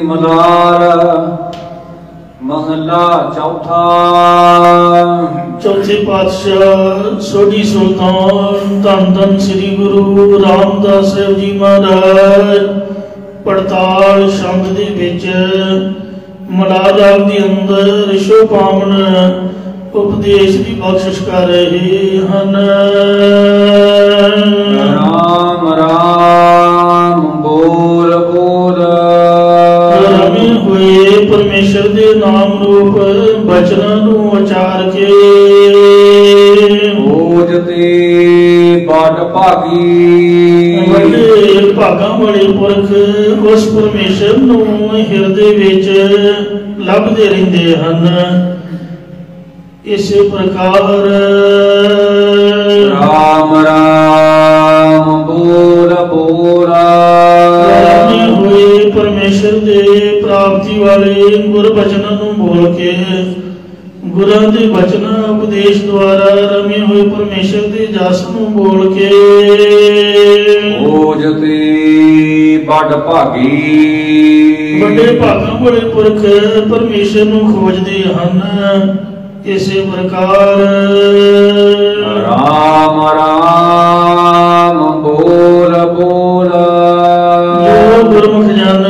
मलार महला चौथा। चौथे पातशाह सोढ़ी सुल्तान धन धन श्री गुरु रामदास साहब जी महाराज पड़ताल छंद दे विच मलार राग दे अंदर शोभावन उपदेश की बख्शिश कर रहे हैं। राम राम बोल बोल रमे हुए परमेश्वर दे नाम रूप बचना नू उचार के ओजते बड़ भागी बड़े भागां वाले पुरख उस परमेश्वर नू हिरदे विच लभदे रहिंदे हन। इस प्रकार राम राम बोल बोल हुए परमेश्वर दे प्राप्ति वाले गुर बचना नू बोल के गुरां दे बचन उपदेश द्वारा रमे हुए परमेश्वर दे जस नू बोल के ओजते बड़ भागी बड़े भागां वाले पुरख परमेश्वर नू खोजदे हन। इसी प्रकार राम राम बोल बोल जो गुरमुख जन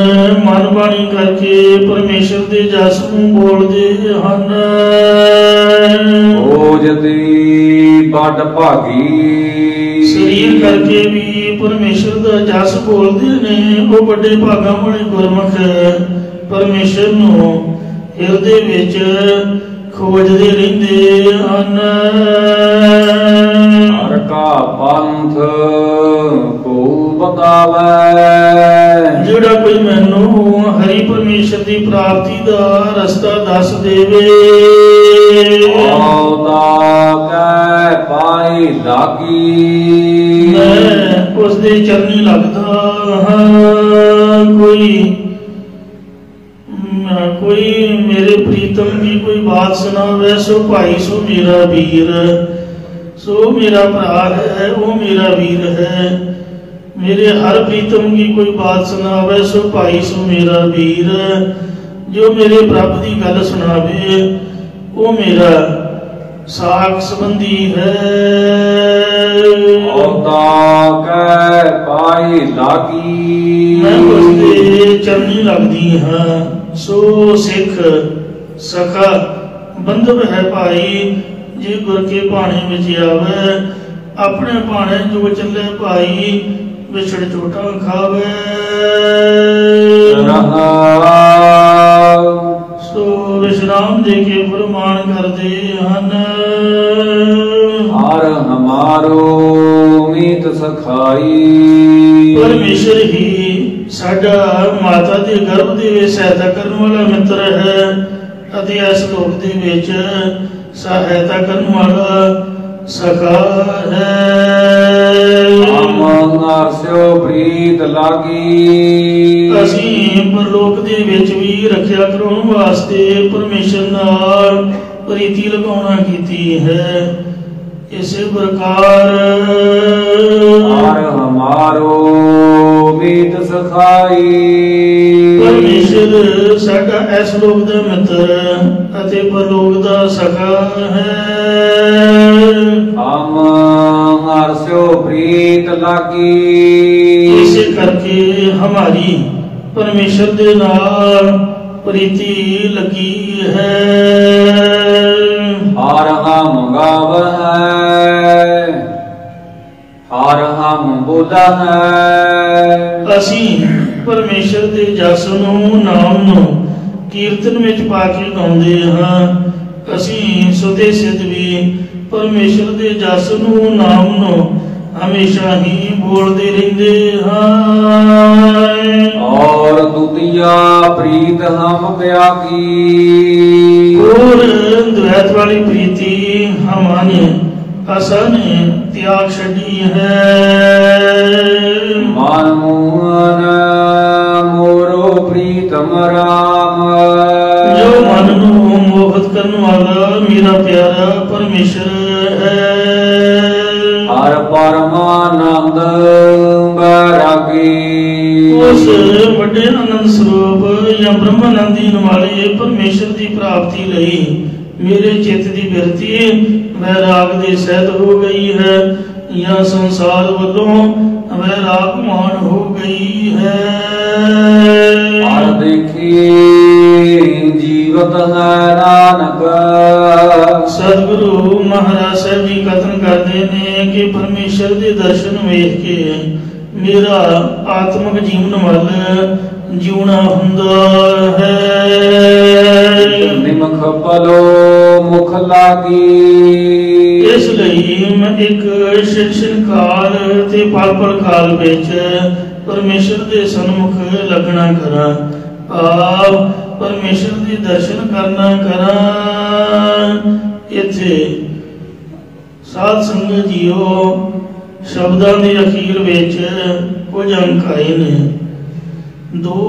मन बाणी करके परमेश्वर दे जस नू बोलदे हन ओजते बड़ भागी शरीर करके भी परमेश्वर दा जस बोलदे ने वो बड़े भागां वाले गुरमुख परमेश्वर नू हिरदे विच खोजदे रहिंदे हन। हर का पंथ को बतावे जेड़ा कोई मैनू हरि परमेश्वर की प्राप्ति का रस्ता दस देवे पाई लागी मैं उसदे चरनी लगदा हां। कोई मेरे प्रीतम की कोई बात सुनावे सो भाई सो मेरा वीर सो मेरा भरा है वो मेरा वीर है। मेरे हर प्रीतम की कोई बात सुनावे सो भाई सो मेरा वीर। जो मेरे प्रभु की गल सुनावे वो मेरा साख संबंधी है। पाई लागी मैं उसके चरनी लगदी हाँ। सो सिख सखा बंधव है भाई जे गुर के भाने विच आवे अपने भाने जो चले भाई विछड़ चोटा खावे। सो विश्राम दे के फरमान करदे हन। हर हमारो मीत सखाई परमेश्वर ही साडा माता दे गर्भ दे सहायता करने वाला मित्र है अते इस लोक दे विच सहायता करने वाला सखा है। प्रीत लागी असीं परलोक दे विच भी रखिया कराउण वास्ते परमेश्वर नाल प्रीति लगाउणा कीती है। इस प्रकार हमारो मीत सखाई परमेश्वर साडा इस लोक दा मित्र अते परलोक दा सखा है। हम हर्षो प्रीत लागी इस करके हमारी परमेश्वर दे नाल प्रीति लगी है। हर हम गाव है हर हम बोला है। असी परमेश्वर दे जस नू नाम नू कीर्तन विच पा के गाउंदे हां। असी सुधे सिद्ध भी परमेश्वर दे जस नू नाम नू हमेशा ही बोलते रहते हैं। और दुतिया प्रीत हम त्यागी और द्वैत वाली प्रीति हमने असने त्याग छड़ी है। मन मोरो प्रीतम राम जो मन नू मोहित करने वाला मेरा प्यारा परमेश्वर है। हर परमानंद बैरागी उस बड़े आनंद स्वरूप ਜਾਂ ਬ੍ਰਹਮਾਨੰਦ ਦੇਣ ਵਾਲੇ ਪਰਮੇਸ਼ਰ ਦੀ ਪ੍ਰਾਪਤੀ ਲਈ ਮੇਰੇ ਚਿੱਤ ਦੀ ਬਿਰਤੀ ਵੈਰਾਗ ਦੇ ਸਹਿਤ ਹੋ ਗਈ ਹੈ ਜਾਂ ਸੰਸਾਰ ਵੱਲੋਂ ਵੈਰਾਗਮਾਨ ਹੋ ਗਈ ਹੈ। ਹਰ ਦੇਖੀ ਜੀਵਤ ਹੈ ਨਾਨਕ। ਸਤਿਗੁਰੂ ਮਹਾਰਾਜ ਸਾਹਿਬ ਜੀ ਕਥਨ ਕਰਦੇ ਨੇ ਕਿ ਪਰਮੇਸ਼ਰ ਦੇ ਦਰਸ਼ਨ ਵੇਖ ਕੇ ਮੇਰਾ ਆਤਮਿਕ ਜੀਵਨ ਵੱਲ ਜਿਉਣਾ ਹੁੰਦਾ ਹੈ। ਨਿਮਖ ਪਲੋ ਮੁਖ ਲਾਗੀ। ਇਸ ਲਈ ਮੈਂ ਇੱਕ ਛਿਣ ਕਾਲ ਤੇ ਪਲ ਪਲ ਕਾਲ ਵਿੱਚ ਪਰਮੇਸ਼ਰ ਦੇ ਸਨਮੁਖ ਲੱਗਣਾ ਕਰਾਂ। ਪਰਮੇਸ਼ਰ ਦੇ ਦਰਸ਼ਨ ਕਰਨਾ ਕਰਾਂ। ਇੱਥੇ ਸਾਧ ਸੰਗਤ ਜੀਓ ਸ਼ਬਦਾਂ ਦੇ ਅਖੀਰ ਵਿੱਚ ਕੁਝ ਅੰਕ ਆਏ ਨੇ। 2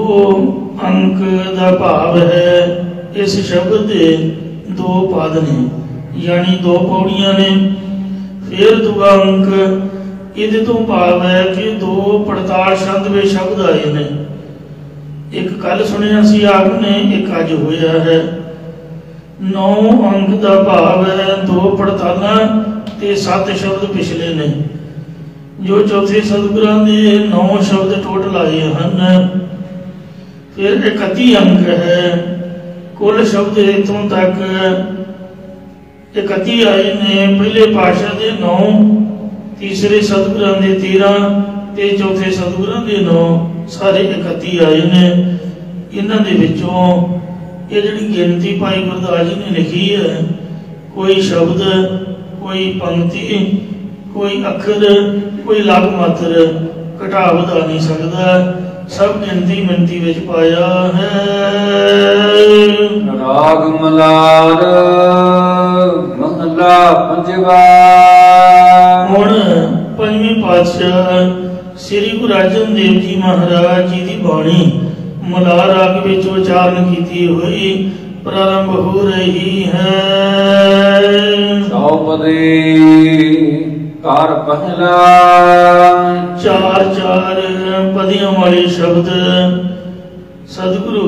ਅੰਕ ਦਾ ਭਾਵ ਹੈ ਇਸ ਸ਼ਬਦ ਦੇ 2 ਪਦ ਨੇ ਯਾਨੀ 2 ਪੌੜੀਆਂ ਨੇ। ਫਿਰ ਦੂਆ ਅੰਕ ਇਹਦੇ ਤੋਂ ਭਾਵ ਹੈ ਕਿ 2 ਪੜਤਾਲ ਸ਼ਬਦ ਵਿੱਚ ਸ਼ਬਦ ਆਏ ਨੇ। ਇੱਕ ਕੱਲ ਸੁਣਿਆ ਸੀ ਆਪ ਨੇ, ਇੱਕ ਅੱਜ ਹੋਇਆ ਹੈ। 9 ਅੰਕ ਦਾ ਭਾਵ ਹੈ 2 ਪੜਤਾਲਾਂ ਤੇ 7 ਸ਼ਬਦ ਪਿਛਲੇ ਨੇ। ਜੋ ਚੌਥੇ ਸਤਿਗੁਰਾਂ ਦੇ 9 ਸ਼ਬਦ ਟੋਟਲ ਆਏ ਹਨ। ਫਿਰ 31 ਅੰਕ ਹੈ। ਕੁੱਲ ਸ਼ਬਦ ਇੱਥੋਂ ਤੱਕ 31 ਆਏ ਨੇ। ਪਹਿਲੇ ਪਾਤਸ਼ਾਹ ਦੇ 9, ਤੀਸਰੇ ਸਤਿਗੁਰਾਂ ਦੇ 13 ਤੇ ਚੌਥੇ ਸਤਿਗੁਰਾਂ ਦੇ 9, ਸਾਰੇ 31 ਆਏ ਨੇ। ਇਹਨਾਂ ਦੇ ਵਿੱਚੋਂ ਇਹ ਜਿਹੜੀ ਗਿਣਤੀ ਭਾਈ ਗੁਰਦਾਸ ਜੀ ਨੇ ਲਿਖੀ ਹੈ, ਕੋਈ ਸ਼ਬਦ, ਕੋਈ ਪੰਕਤੀ, ਕੋਈ ਅੱਖਰ, ਕੋਈ ਲਗ ਮਾਤਰ ਘਟਾ ਵਧਾ ਨਹੀਂ ਸਕਦਾ। ਸਭ ਗਿਣਤੀ ਮਿਣਤੀ ਵਿੱਚ ਪਾਇਆ ਹੈ। ਰਾਗ ਮਲਾਰ ਮਹਲਾ ਪੰਜਵਾ। ਹੁਣ ਪੰਜਵੇਂ ਪਾਤਸ਼ਾਹ ਸ੍ਰੀ ਗੁਰੂ ਅਰਜਨ ਦੇਵ ਜੀ ਮਹਾਰਾਜ ਜੀ ਦੀ ਬਾਣੀ ਮਲਾਰ ਰਾਗ ਵਿੱਚ ਉਚਾਰਨ ਕੀਤੀ ਹੋਈ ਪ੍ਰਾਰੰਭ ਹੋ ਰਹੀ ਹੈ। ਚੌਪਦੀ ਘਰ ਪਹਿਲਾ। 4 ਪਦੀਆਂ ਵਾਲੇ ਸ਼ਬਦ ਸਤਿਗੁਰੂ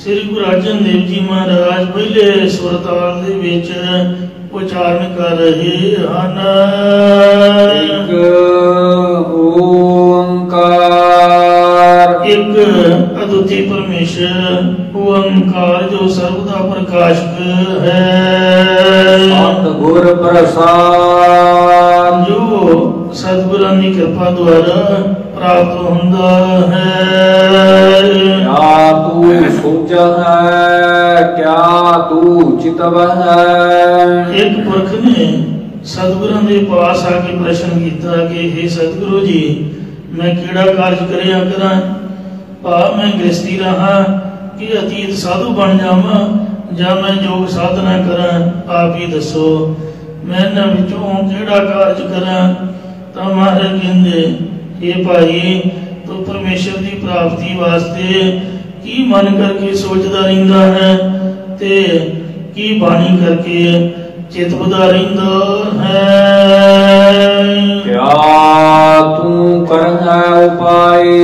ਸ੍ਰੀ ਗੁਰੂ ਅਰਜਨ ਦੇਵ ਜੀ ਮਹਾਰਾਜ ਪਹਿਲੇ ਸੁਰਤਾਲ ਦੇ ਵਿੱਚ ਉਚਾਰਨ ਕਰ ਰਹੇ ਹਨ। ਇੱਕ ਓੰਕਾਰ। ਇੱਕ ਅਦੁੱਤੀ ਪਰਮੇਸ਼ਰ ਓੰਕਾਰ ਜੋ ਸਰਬ ਦਾ ਪ੍ਰਕਾਸ਼ਕ ਹੈ। ਸਤਿਗੁਰ ਪ੍ਰਸਾਦ ਜੋ ਸਤਿਗੁਰਾਂ ਦੀ ਕਿਰਪਾ ਦੁਆਰਾ ਪ੍ਰਾਪਤ ਹੁੰਦਾ ਹੈ। ਕਿਆ ਤੂੰ ਸੋਚ ਹੈ, ਕਿਆ ਤੂੰ ਚਿਤਵ ਹੈ। ਇੱਕ ਪੁਰਖ ਨੇ ਸਤਿਗੁਰਾਂ ਦੇ ਪਾਸ ਆ ਕੇ ਪ੍ਰਸ਼ਨ ਕੀਤਾ ਕਿ ਹੇ ਸਤਿਗੁਰੂ ਜੀ, ਮੈਂ ਕਿਹੜਾ ਕਾਰਜ ਕਰਿਆ ਕਰਾਂ? ਮੈਂ ਗ੍ਰਸਤੀ ਰਹਾ ਕਿ ਅਤੀਤ ਸਾਧੂ ਬਣ ਜਾਵਾਂ ਜਾਂ ਮੈਂ ਯੋਗ ਸਾਧਨਾ ਕਰਾਂ? ਆਪ ਹੀ ਦੱਸੋ, ਮੈਂ ਇਹਨਾਂ ਵਿੱਚੋਂ ਕਿਹੜਾ ਕਾਰਜ ਕਰਾਂ? ਤਾਂ ਮਹਾਰਾਜ ਕਹਿੰਦੇ, ਇਹ ਭਾਈ ਤੂੰ ਪਰਮੇਸ਼ਰ ਦੀ ਪ੍ਰਾਪਤੀ ਵਾਸਤੇ ਕੀ ਮਨ ਕਰਕੇ ਸੋਚਦਾ ਰਹਿੰਦਾ ਹੈ ਤੇ ਕੀ ਬਾਣੀ ਕਰਕੇ ਚਿਤ ਵਧਾ ਰਹਿੰਦਾ ਹੈ। ਕਿਆ ਤੂੰ ਕਰਨਾ ਉਪਾਈ।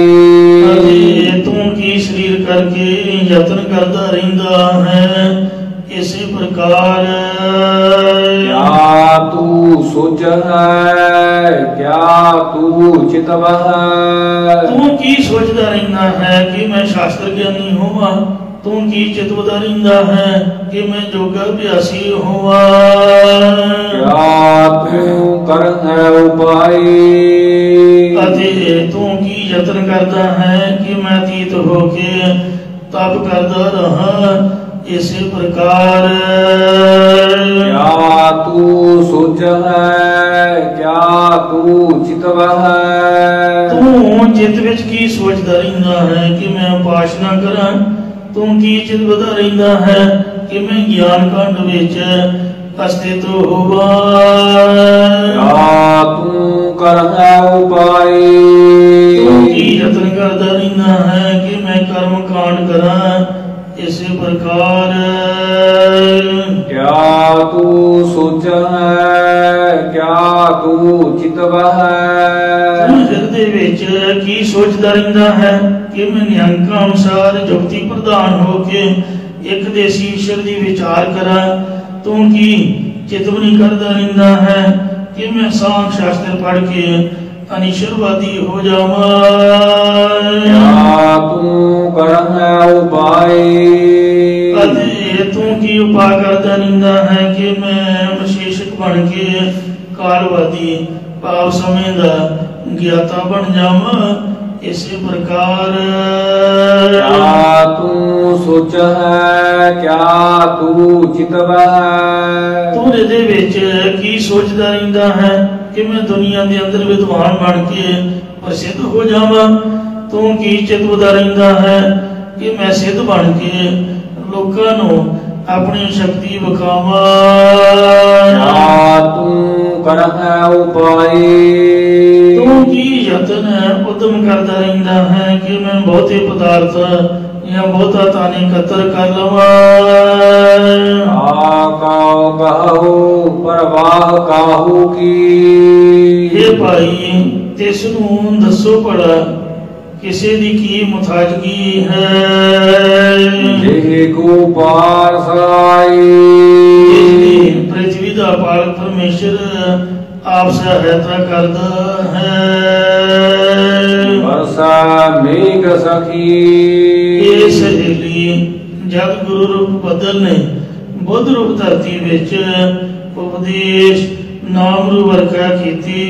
ਤੂੰ ਕੀ ਸਰੀਰ ਕਰਕੇ ਯਤਨ ਕਰਦਾ ਰਹਿੰਦਾ ਹੈ। ਇਸੇ ਪ੍ਰਕਾਰ ਕਿਆ ਤੂੰ ਸੋਚ ਹੈ, ਕਿਆ ਤੂੰ ਚਿਤਵ ਹੈ। ਤੂੰ ਕੀ ਸੋਚਦਾ ਰਹਿੰਦਾ ਹੈ ਕਿ ਮੈਂ ਸ਼ਾਸਤਰ ਗਿਆਨੀ ਹੋਵਾਂ? ਤੂੰ ਕੀ ਚਿਤਵਦਾ ਰਹਿੰਦਾ ਹੈ ਕਿ ਮੈਂ ਯੋਗਾ ਅਭਿਆਸੀ ਹੋਵਾਂ? ਕਿਆ ਤੂੰ ਕਰਨਾ ਉਪਾਈ। ਅਤੇ ਤੂੰ ਕੀ ਯਤਨ ਕਰਦਾ ਹੈ ਕਿ ਮੈਂ ਅਤੀਤ ਹੋ ਕੇ ਤਪ ਕਰਦਾ ਰਹਾ। ਇਸੇ ਪ੍ਰਕਾਰ ਕਿਆ ਤੂੰ ਸੋਚ ਹੈ, ਕਿਆ ਤੂੰ ਚਿਤਵ ਹੈ। ਤੂੰ ਚਿੱਤ ਵਿੱਚ ਕੀ ਸੋਚਦਾ ਰਹਿੰਦਾ ਹੈ ਕਿ ਮੈਂ ਉਪਾਸਨਾ ਕਰਾਂ? ਤੂੰ ਕੀ ਚਿਤਵਦਾ ਰਹਿੰਦਾ ਹੈ ਕਿ ਮੈਂ ਗਿਆਨ ਕੰਡ ਵਿੱਚ ਅਸਥਿਤ ਹੋਵਾਂ? ਕਿਆ ਤੂੰ ਕਰਨਾ ਉਪਾਈ। ਤੂੰ ਕੀ ਯਤਨ ਕਰਦਾ ਰਹਿੰਦਾ ਹੈ ਕਿ ਮੈਂ ਕਰਮ ਕਾਂਡ ਕਰਾਂ? ਇਸੇ ਪ੍ਰਕਾਰ ਕਿਆ ਤੂੰ ਸੋਚ ਹੈ, ਕਿਆ ਤੂੰ ਚਿਤਵ ਹੈ। ਤੂੰ ਹਿਰਦੇ ਵਿੱਚ ਕੀ ਸੋਚਦਾ ਰਹਿੰਦਾ ਹੈ कि मैं निहंका अनुसार जुक्ति प्रधान होके एक देसी ईश्वर की विचार करा, तू की चितवनी करता रहिंदा है कि मैं सांख शास्त्र पढ़ के अनिश्वरवादी हो जावा। तू करह उपाय, तू की उपाय करता रहिंदा है कि मैं विशेषक बन के कालवादी भाव समय का ज्ञाता बन जावा। इसी प्रकार क्या तू सोच है, क्या तू चितव है, तू इहदे विच की सोचदा रहिंदा है कि मैं दुनिया के अंदर विद्वान बन के प्रसिद्ध हो जावा। तू की चितवदा रहिंदा है कि मैं सिद्ध बन के लोकां नूं अपनी शक्ति विखावा। तू करह उपाय, तू की यतन उद्यम करता रहिंदा है कि मैं बहुते पदार्थ या बहुता ताने कतर कर लवा। काहू कहू परवाह काहू की, हे भाई तिस नूं दसो भला किसे दी की मुताजगी है। जे को पार साई, पृथ्वी का पालक परमेश्वर आप सहायता करता है। वर्षा मेघ सखी, ये सहेली जब गुरु रूप बदलने बुद्ध रूप धरती विच उपदेश नाम रू वर्खा कीती।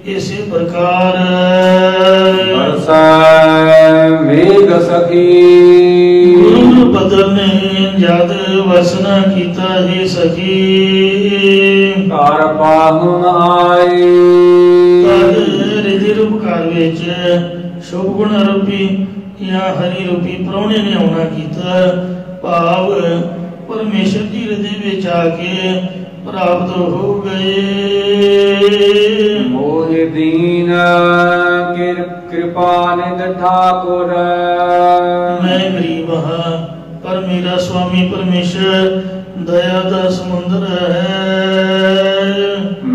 इसी प्रकार वर्षा मेघ सखी, गुरु रूप बदलने जद वसना कीता ही सखी। कार पाहुन आए, तद रिधि रूप कार विच शुभ गुण रूपी या हरि रूपी प्राहुणे ने आउणा कीता। भाव परमेश्वर जी हृदय विच आके प्राप्त हो गए। मोहि दीन कृपा निध ठाकुर, मैं गरीब हाँ पर मेरा स्वामी परमेश्वर दया का समुद्र है।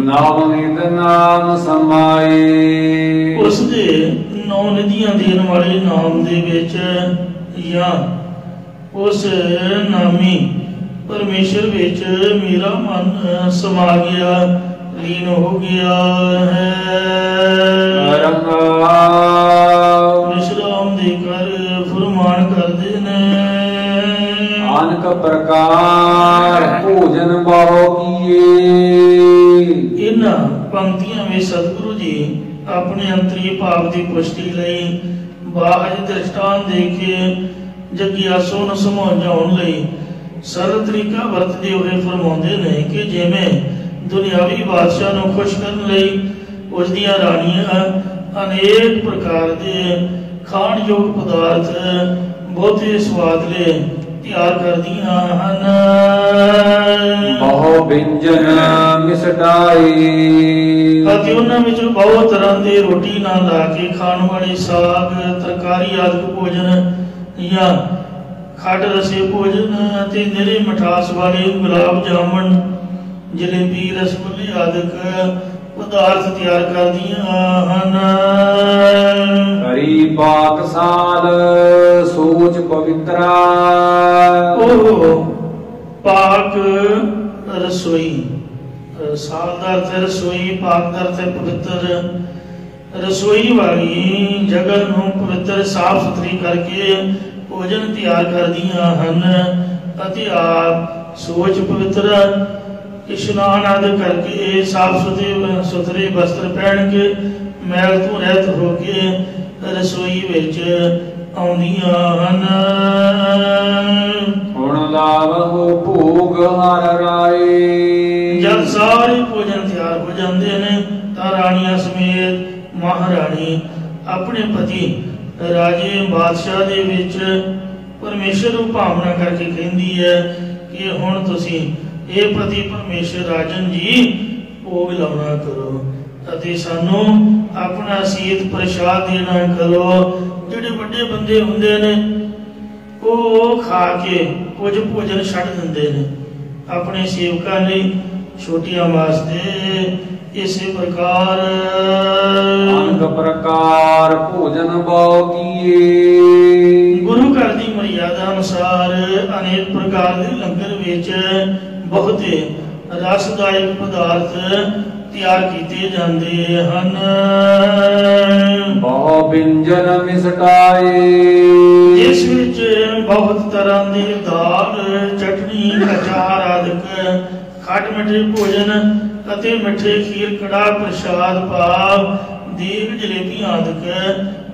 नवनिध नाम समाए, उस दे नौ नदियां देन वाले नाम दे विच या उस नामी परमेश्वर विच मेरा मन समा गया, लीन हो गया है। विश्राम देकर फरमान करते ने। अनक प्रकार भोजन बहु किए, इन पंक्तियों में सतगुरु जी अपने अंतरी भाव की पुष्टि लई बाहज दृष्टांत देके जगियासू नूं समझाउण लई सरल तरीका वरतदे हुए फरमाउंदे ने कि जिवें दुनियावी बादशाह नूं खुश करन लई उस दियां राणियां अनेक प्रकार के खाण योग पदार्थ बहुते स्वादले तैयार करदियां हन। बहु व्यंजन मिसटाई, अति उन्हां विच बहुत तरह के रोटी ना ला के खाण वाले साग तरकारी आदि भोजन या खट रसे भोजन ते निरे मिठास वाले गुलाब जामुन जलेबी रसगुल्ले आदि पदार्थ तैयार करदियां हन। हरि पाकशाल सोच पवित्रा, ओहो पाक रसोई, साल का अर्थ है रसोई, पाक का अर्थ है पवित्र। रसोई वाली जगह नूं पवित्र साफ सुथरी करके भोजन तैयार करदियां हन अति आप सोच पवित्र इशनान आदि करके साफ सुथरे वस्त्र पहन के मैल तो रहत होके रसोई विच आउंदियां हन। हुण लावहु भोग हर राए, जब सारे भोजन तैयार हो जाते हैं तो रानियां समेत महारानी अपने पति राजे बादशाह दे विच परमेश्वर नूं भावना करके कहती है कि हुण तुसीं हे पति परमेश्वर राजन जी भोग लाउणा करो अते सानू अपना सीत प्रसाद देना करो। जिहड़े वड्डे बंदे हुंदे ने ओह खा के कुछ भोजन छड्ड दिंदे ने अपने सेवकां लई छोटियां वास्ते इसी प्रकार अंग प्रकार भोजन भाव किए। गुरु घर की मर्यादा अनुसार अनेक प्रकार के लंगर विच बहुते रसदायक पदार्थ तैयार किए जाते हैं। बहु व्यंजन मिसटाए। जिस विच बहुत तरह की दाल चटनी अचार आदि खट मिठे भोजन ਅਤੇ मिठे खीर कड़ा प्रसाद भाव देग जलेबी आदि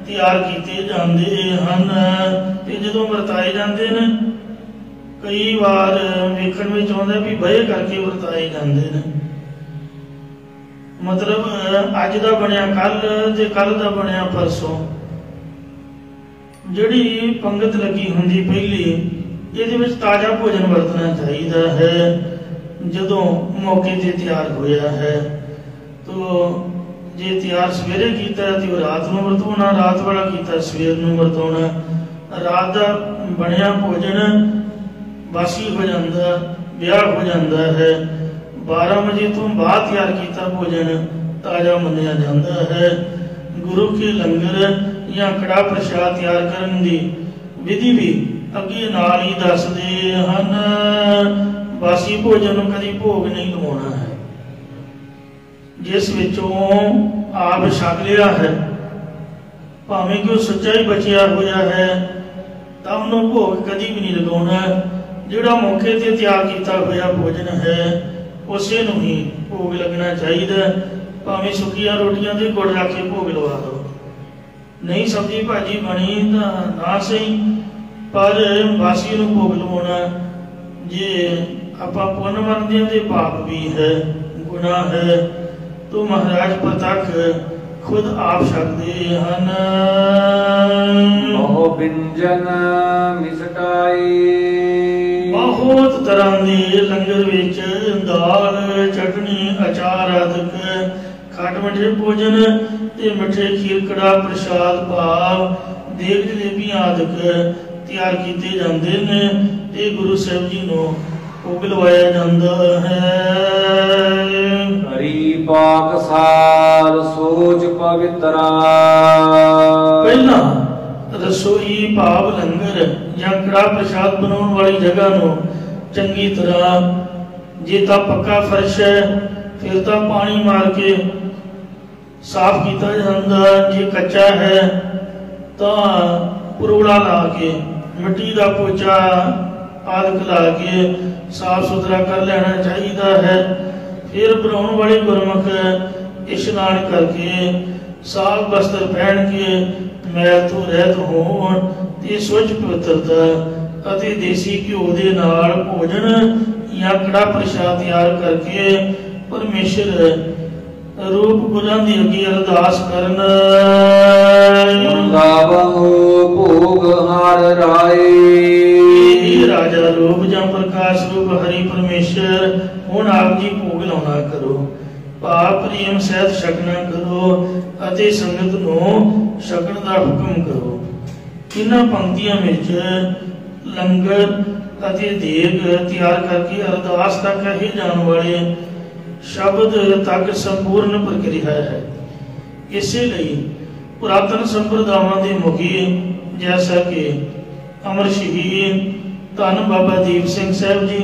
तैयार किए जाते हैं। ते जदों वरताए जाते हैं कई बार वेखण विच आउंदा भी बहे करके वरताए जाते हैं। मतलब अज का बनया कल ते कल का बनया परसों। जिहड़ी पंगत लगी हुंदी पहली इहदे विच ताज़ा भोजन वरतना चाहिए है। जदों मौके ते तैयार होया है तो जे तैयार सवेरे कीता तो वो रात नूं वरताउणा, रात वाला कीता सवेर नूं वरताउणा। रात का बनया भोजन बासी हो जाता, ब्याह हो जाता है। 12 बजे तो बाद तैयार किया भोजन ताज़ा मन्निया जाता है। गुरु के लंगर या कड़ा प्रसाद तैयार करने की विधि भी अगे नाल ही दसदे हैं। बासी भोजन कभी भोग नहीं लवाना है। जिस विचों आप छक लिया है भावें कि सच्चा ही बचिया होया है तो उन्होंने भोग कभी भी नहीं लगाना। जिहड़ा मौके ते तैयार किया होया भोजन है उसे नूं ही भोग लगना चाहिए। भावें सुखिया रोटियां ते गुड़ रख के भोग लवा दो। नहीं सब्जी भाजी बनी तो ना सही पर बासी नूं भोग लवाना जे आप पुण्य मनते हैं तो पाप भी है, गुनाह है। तो महाराज प्रतख खुद आप सकते हैं। बहु व्यंजन मिसटाए। बहुत तरह के लंगर विच दाल चटनी अचार आदि खट मिठे भोजन ते मिठे खीर कड़ा प्रसाद भाव देग जलेबी आदि तैयार किए जाते हैं। ते गुरु साहब जी नूं भोग लवाया जाता है। हरि पाक सार सोच पवित्रा। पहला रसोई भाव लंगर या कड़ा प्रसाद बनाने वाली जगह नूं चंगी तरह जे तां पक्का फर्श है फिर तां पानी मार के साफ किया जाता। जे कच्चा है तो पुरोड़ा ला के मिट्टी का पोचा आदि ला के साफ सुथरा कर लेना चाहिए है। फिर बनाने वाले गुरमुख इशनान करके साफ वस्त्र पहन के मैल तो रहत होण ते स्वच्छ पवित्रता ਅਤੇ देसी घ्यो ਦੇ ਨਾਲ भोजन या कड़ा प्रसाद तैयार करके परमेश्वर रूप गुਰਾਂ ਦੀ ਅੱਗੇ ਅਰਦਾਸ ਕਰਨ। गावहु भोग हर राए। राजा रूप ਜਾਂ प्रकाश रूप हरि परमेश्वर ਹੁਣ ਆਪ ਜੀ ਭੋਗ ਲਾਉਣਾ ਕਰੋ। ਭਾਵ ਪ੍ਰੇਮ ਸਹਿਤ ਛਕਣਾ ਕਰੋ ਅਤੇ ਸੰਗਤ ਨੂੰ ਛਕਣ ਦਾ ਹੁਕਮ ਕਰੋ। ਇਹਨਾਂ ਪੰਕਤੀਆਂ ਵਿੱਚ ਲੰਗਰ ਅਤੇ ਦੇਗ ਤਿਆਰ ਕਰਕੇ ਅਰਦਾਸ ਤੱਕ ਕਹੇ ਜਾਣ ਵਾਲੇ ਸ਼ਬਦ ਤੱਕ ਸੰਪੂਰਨ ਪ੍ਰਕਿਰਿਆ ਹੈ। ਇਸੇ ਲਈ ਪੁਰਾਤਨ ਸੰਪਰਦਾਵਾਂ ਦੇ ਮੁਖੀ ਜੈਸਾ ਕਿ ਅਮਰ ਸ਼ਹੀਦ ਧੰਨ ਬਾਬਾ ਦੀਪ ਸਿੰਘ ਸਾਹਿਬ ਜੀ,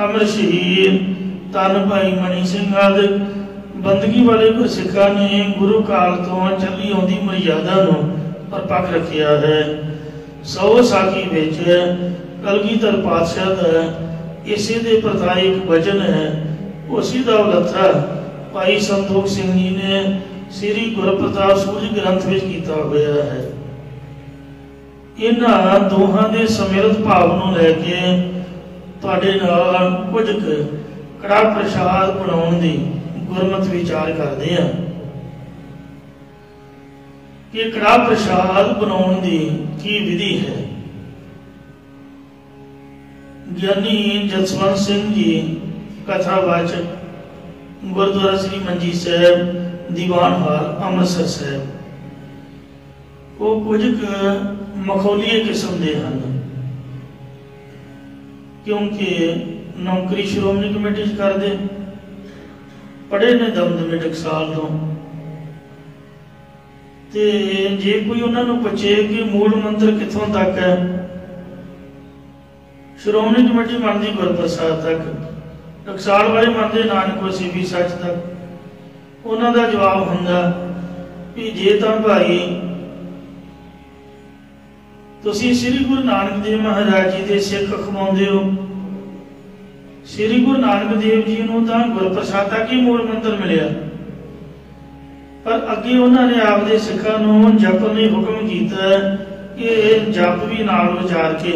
ਅਮਰ ਸ਼ਹੀਦ ਧੰਨ ਭਾਈ ਮਣੀ ਸਿੰਘ ਆਦਿ ਬੰਦਗੀ ਵਾਲੇ ਗੁਰਸਿੱਖਾਂ ਨੇ ਗੁਰੂ ਕਾਲ ਤੋਂ ਚੱਲੀ ਆਉਂਦੀ ਮਰਿਆਦਾ ਨੂੰ ਪਰਪੱਕ ਰੱਖਿਆ ਹੈ। 100 ਸਾਖੀ ਵਿੱਚ ਕਲਗੀਧਰ ਪਾਤਸ਼ਾਹ ਦਾ ਇਸੇ ਦੇ ਪ੍ਰਤਾਏ ਇੱਕ ਵਚਨ ਹੈ। ਉਸੇ ਦਾ ਉਲੱਥਾ ਭਾਈ ਸੰਤੋਖ ਸਿੰਘ ਜੀ ਨੇ ਸ੍ਰੀ ਗੁਰਪ੍ਰਤਾਪ ਸੂਝ ਗ੍ਰੰਥ ਵਿੱਚ ਕੀਤਾ ਹੋਇਆ ਹੈ। ਇਹਨਾਂ ਦੋਹਾਂ ਦੇ ਸਮਿਲਿਤ ਭਾਵ ਨੂੰ ਲੈ ਕੇ ਤੁਹਾਡੇ ਨਾਲ ਕੁਝ ਕੜਾ ਪ੍ਰਸ਼ਾਦ ਬਣਾਉਣ ਦੀ ਗੁਰਮਤਿ ਵਿਚਾਰ ਕਰਦੇ ਹਾਂ ਕਿ ਕੜਾ ਪ੍ਰਸ਼ਾਦ ਬਣਾਉਣ ਦੀ ਕੀ ਵਿਧੀ ਹੈ। ਗਿਆਨੀ ਜਸਵੰਤ ਸਿੰਘ ਜੀ ਕਥਾਵਾਚਕ ਗੁਰਦੁਆਰਾ ਸ੍ਰੀ ਮੰਜੀ ਸਾਹਿਬ ਦੀਵਾਨ ਹਾਲ ਅੰਮ੍ਰਿਤਸਰ ਸਾਹਿਬ, ਉਹ ਕੁਝ ਮਖੌਲੀਏ ਕਿਸਮ ਦੇ ਹਨ ਕਿਉਂਕਿ ਨੌਕਰੀ ਸ਼੍ਰੋਮਣੀ ਕਮੇਟੀ 'ਚ ਕਰਦੇ पढ़े ने दमदमे टकसाल तो जे कोई उन्होंने पूछे कि मूल मंत्र कितों तक है, श्रोमणी कमेटी मनती गुरप्रसाद तक, टकसाल वाले मनते नानक वसीबी सच तक। उन्हों का जवाब हुंदा भी जे तो भाई तुसी श्री गुरु नानक देव महाराज जी के सिख खवाते हो, श्री गुरु नानक देव जी को तो गुरप्रसाद तक ही मूल मंत्र मिलिया, पर अगे उन्होंने आपके सिखा जपन लिए हुक्म किया कि जप भी नाल विचार के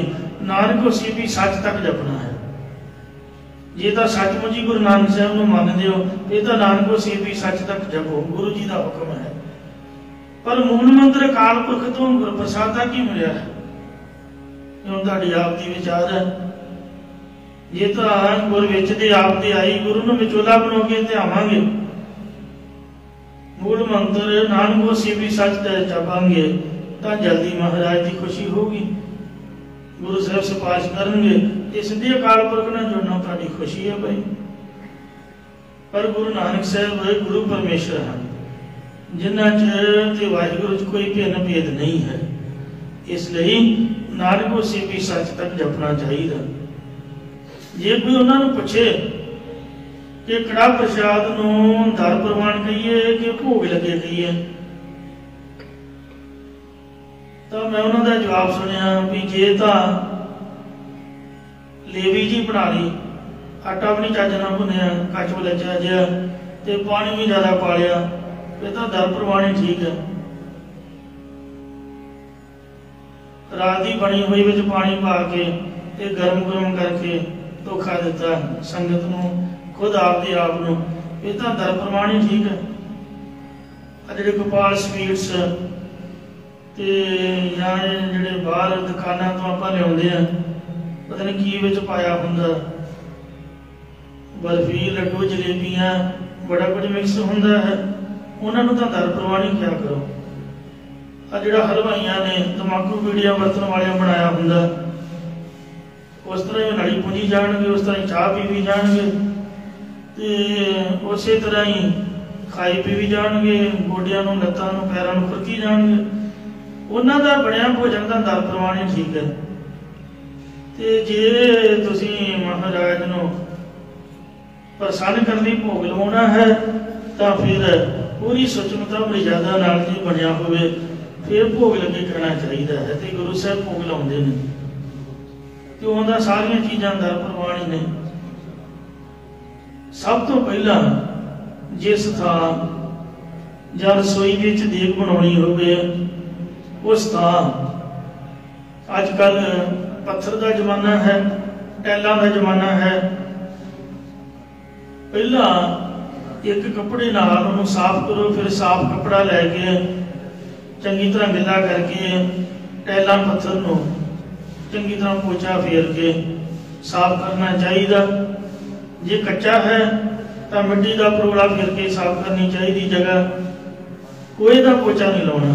नानक वसीबी सच तक जपना है। जे तो सचमुच ही गुरु नानक साहब को मानते हो ये तो नानक वसीबी सच तक जपो, गुरु जी का हुक्म है। पर मूल मंत्र अकाल पुरख तो गुरप्रसाद तक ही मिलिया है। तुहाडी आप दी विचार है, जे तो गुर विच दे आप दे आई गुरु नूं विचोला बनो के ते आवांगे, मूल मंत्र नानक वसीबी सच जपांगे तो जल्दी महाराज की खुशी होगी, गुरु साहब सिफारिश करेंगे, इसलिए अकाल पुरख ने जुड़ना तुहाडी खुशी है भाई। पर गुरु नानक साहब गुरु परमेश्वर हैं, जिन्हां च वाहिगुरु च कोई भिन्न भेद नहीं है, इसलिए नानक वसीबी सच तक जपना चाहिए। जे कोई उन्होंने पूछे कि कड़ा प्रसाद नूं दर प्रवान कहिए कि भोग लगे कहिए, तो मैं उन्होंने जवाब सुनिया भी जे तो लेवी जी बना ली, आटा भी नहीं चज ना भुनिया, कच वलचा जिहा ते पानी भी ज़्यादा पा लिया, फिर तो दर प्रवान ही ठीक है। रात की बनी हुई विच पानी पा के ते गर्म गर्म करके धोखा दिता संगत नूं, खुद आपदे आप नूं, ये तो दर प्रवान ही ठीक है। जिहड़े गोपाल स्वीट्स ते जां जिहड़े बाहर दुकानां तो आपां लिआउंदे आ, पता नहीं की विच पाया हुंदा, बर्फी लड्डू जलेबियां बड़ा कुछ मिक्स हुंदा है, उन्होंने तो दर प्रवान ही क्या करो। आ जिहड़ा हलवाइयां ने तंबाकू बीड़ियां बरतन वाले बनाया हुंदा, उस तरह ही नली पूंजी जाएंगे, उस तरह ही चाह पी भी जाएंगे, तो उस तरह ही खाई पी भी जाएंगे, गोडियां नूं लत्तां नूं पैरां नूं खुरकी जाएंगे। उन्हां दा बनिया भोजन का दर प्रवान ही ठीक है। तो जे तुसीं महाराज नूं प्रसन्न करने भोग लवाउणा है तो फिर पूरी सुचमता मर्यादा नाल जी बनिया होवे, फिर भोग लगे कहना चाहिए है। तो गुरु साहब भोग लाउंदे ने, तो उन्हां सारियां चीज़ां दर प्रवान ही ने। सब तो पहला जिस थां जां रसोई विच देग बनाउणी होवे उस थां, अजकल पत्थर का जमाना है, टैलों का जमाना है, पहला एक कपड़े नाल उन्होंने साफ करो, फिर साफ कपड़ा लैके चंगी तरह गिला करके टैलों पत्थर नूं चंगी तरह पोचा फेर के साफ करना चाहिए। जे कच्चा है तो मिट्टी का परोला फिर के साफ करनी चाहिए जगह, कोई का पोचा नहीं लाना।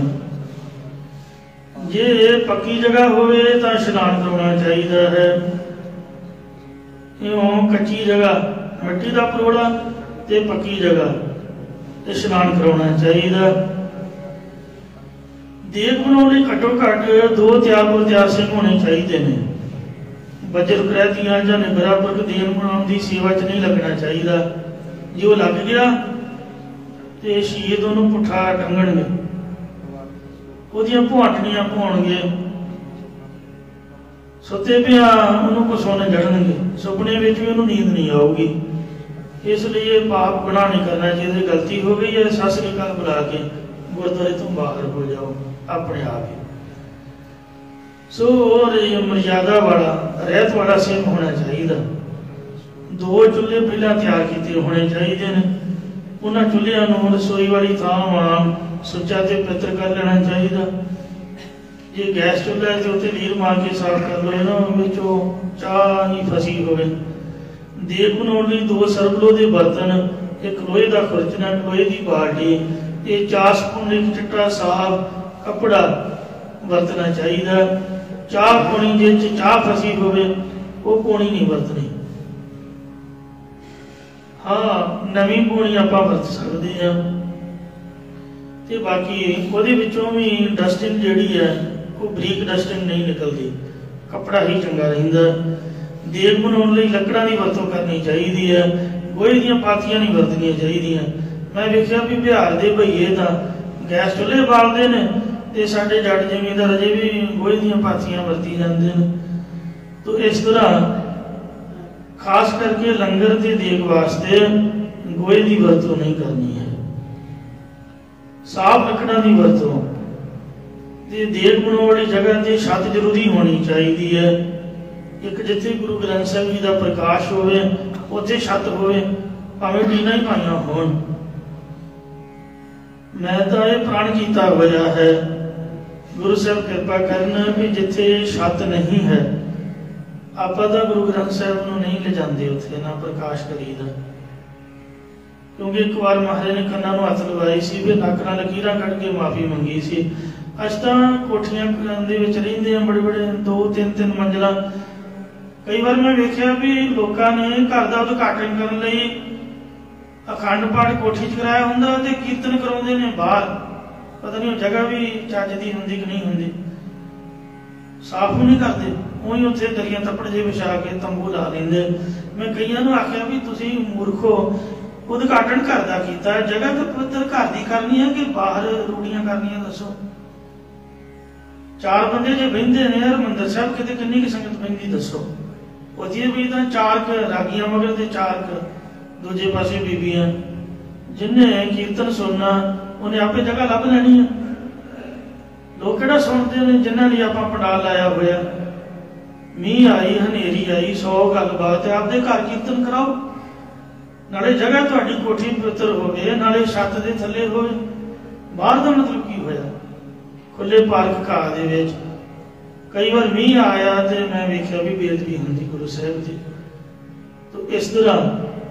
जे पक्की जगह होवे तो इशनान करवाना चाहिए है, कच्ची जगह मिट्टी का परोला ते पक्की जगह इशनान करवाना चाहिए। देग बनाने घट्टो घट 2 त्यागपुर त्याग सिंह होने चाहिए ने, बजर करैतियां जां निबरा पुरख देन बनाने की सेवा च नहीं लगना चाहिए। जे वो लग गया तो शहीद उन्होंने पुट्ठा टंगणगे, ਉਹਦੀਆਂ ਭੁਆਟਣੀਆਂ ਪਾਉਣਗੇ, ਸੁੱਤੇ ਪਿਆ ਉਹਨੂੰ ਕੁਸੋਨੇ ਜੜਨਗੇ, ਸੁਪਨੇ ਵਿੱਚ ਵੀ ਉਹਨੂੰ ਨੀਂਦ ਨਹੀਂ ਆਊਗੀ। ਇਸ ਲਈ ਇਹ ਪਾਪ ਗੁਨਾਹ ਨਹੀਂ ਕਰਨਾ ਚਾਹੀਦਾ। ਗਲਤੀ ਹੋ ਗਈ ਹੈ ਸਤਿ ਸ੍ਰੀ ਅਕਾਲ ਬੁਲਾ ਕੇ ਗੁਰਦੁਆਰੇ ਤੋਂ ਬਾਹਰ ਹੋ ਜਾਓ ਆਪਣੇ ਆਪ ਹੀ। ਸੋ ਮਰਿਆਦਾ ਵਾਲਾ ਰਹਿਤ ਵਾਲਾ ਸਿੰਘ ਹੋਣਾ ਚਾਹੀਦਾ। 2 ਚੁੱਲ੍ਹੇ ਪਹਿਲਾਂ ਤਿਆਰ ਕੀਤੇ ਹੋਣੇ ਚਾਹੀਦੇ ਨੇ, उन्होंने चूल्हिया रसोई वाली थां वांग सुचा ते पवित्र कर लेना चाहिए। जे गैस चूल्हा है तो उत्ते लीर मार के साफ कर लो ना, विचों चाह नहीं फसी होवे। देग बनाने लई 2 सरबलो के बर्तन, एक लोहे का खुरचना, एक लोहे की बाल्टी, ते चाह स्पून एक चिट्टा साफ कपड़ा वरतना चाहिए। चाह पानी जे चाह फसी होवे वो पानी नहीं वरतनी। हाँ नवीं पौनी आपां वरत सकते हैं। तो बाकी ਉਹਦੇ ਵਿੱਚੋਂ भी डस्टिंग ਜਿਹੜੀ है वो बरीक डस्टिंग नहीं निकलती, कपड़ा ही चंगा रहिंदा। देग बनाउण लई ਲੱਕੜਾਂ ਦੀ ਵਰਤੋਂ करनी चाहिए है, गोहे ਦੀਆਂ ਪਾਥੀਆਂ नहीं ਵਰਤਣੀਆਂ ਚਾਹੀਦੀਆਂ। मैं वेखिया भी बिहार के भईए तो गैस चुल्हे बालते हैं तो साडे जट जिमीदार अजे भी गोहे ਦੀਆਂ ਪਾਥੀਆਂ वरती जाते हैं। तो इस तरह खास करके लंगर के देग वास्ते गोहे की वरतों नहीं करनी है, साफ लकड़ा की वरतों। देग बनाने वाली जगह से छत जरूरी होनी चाहिए है। एक जिथे गुरु ग्रंथ साहिब जी का प्रकाश होवे उत्थे छत होवे, भावें टीना ही पाइया होण। मैं तो ये प्रण किया होया है, गुरु साहब कृपा करना भी जिथे छत नहीं है ਆਪਾਂ ਤਾਂ गुरु ग्रंथ साहब ਨੂੰ नहीं ले जाते उत्थे ना प्रकाश करीदा। क्योंकि एक बार महाराज ने ਕੰਨਾਂ ਨੂੰ ਹੱਥ ਲਵਾਈ ਸੀ, ਫਿਰ ਨੱਕ ਨਾਲ ਲਕੀਰਾਂ ਕੱਢ ਕੇ ਮਾਫੀ ਮੰਗੀ ਸੀ। ਅੱਜ ਤਾਂ ਕੋਠੀਆਂ ਦੇ ਵਿੱਚ ਰਹਿੰਦੇ ਆ ਬੜੇ ਬੜੇ 2-3 ਮੰਜ਼ਲਾ। ਕਈ ਵਾਰ ਮੈਂ ਵੇਖਿਆ ਵੀ ਲੋਕਾਂ ਨੇ ਘਰ ਦਾ ਉਦਘਾਟਨ ਕਰਨ ਲਈ ਅਖੰਡ ਪਾਠ ਕੋਠੀ 'ਚ ਕਰਾਇਆ ਹੁੰਦਾ ਤੇ ਕੀਰਤਨ ਕਰਾਉਂਦੇ ਨੇ ਬਾਹਰ। ਪਤਾ ਨਹੀਂ ਉਹ ਜਗ੍ਹਾ ਵੀ ਚੱਜ ਦੀ ਹੁੰਦੀ ਕਿ ਨਹੀਂ ਹੁੰਦੀ, ਸਾਫ਼ ਨਹੀਂ ਕਰਦੇ। ਉਹੀ ਉੱਥੇ ਦਰੀਆਂ ਤੱਪੜ ਜੇ ਵਿਛਾ ਕੇ ਤੰਬੂ ਲਾ ਲੈਂਦੇ। ਮੈਂ ਕਈਆਂ ਨੂੰ ਆਖਿਆ ਵੀ ਤੁਸੀਂ ਮੂਰਖੋ, ਉਦਘਾਟਨ ਘਰ ਦਾ ਕੀਤਾ, ਜਗ੍ਹਾ ਤਾਂ ਪਵਿੱਤਰ ਘਰ ਦੀ ਕਰਨੀ ਹੈ ਕਿ ਬਾਹਰ ਰੂੜੀਆਂ ਕਰਨੀਆਂ? ਦੱਸੋ। 4 ਬੰਦੇ ਜੇ ਬਹਿੰਦੇ ਨੇ ਹਰਿਮੰਦਰ ਸਾਹਿਬ, ਕਿਤੇ ਕਿੰਨੀ ਕੁ ਸੰਗਤ ਬਹਿੰਦੀ ਦੱਸੋ। ਉਹਦੀ ਵੀ ਤਾਂ 4 ਰਾਗੀਆਂ ਮਗਰ ਤੇ 4 ਦੂਜੇ ਪਾਸੇ ਬੀਬੀਆਂ। जिन्हें कीर्तन सुनना उन्हें आपे जगह लभ लैनी है। लोग किहड़ा सुनते हैं जिन्हां लई आपां पंडाल लाया होया। मीह आई, हनेरी आई, 100 गलबात है, आपदे घर कीर्तन कराओ। नाले जगह तुहाडी कोठी पवित्र होवे, नाले छत दे थल्ले होवे। बाहर दा मतलब की होया? खुले पार्क घाह दे विच कई बार मीह आया तो मैं वेखिया भी बेदबी हुंदी गुरु साहिब दी। तो इस तरह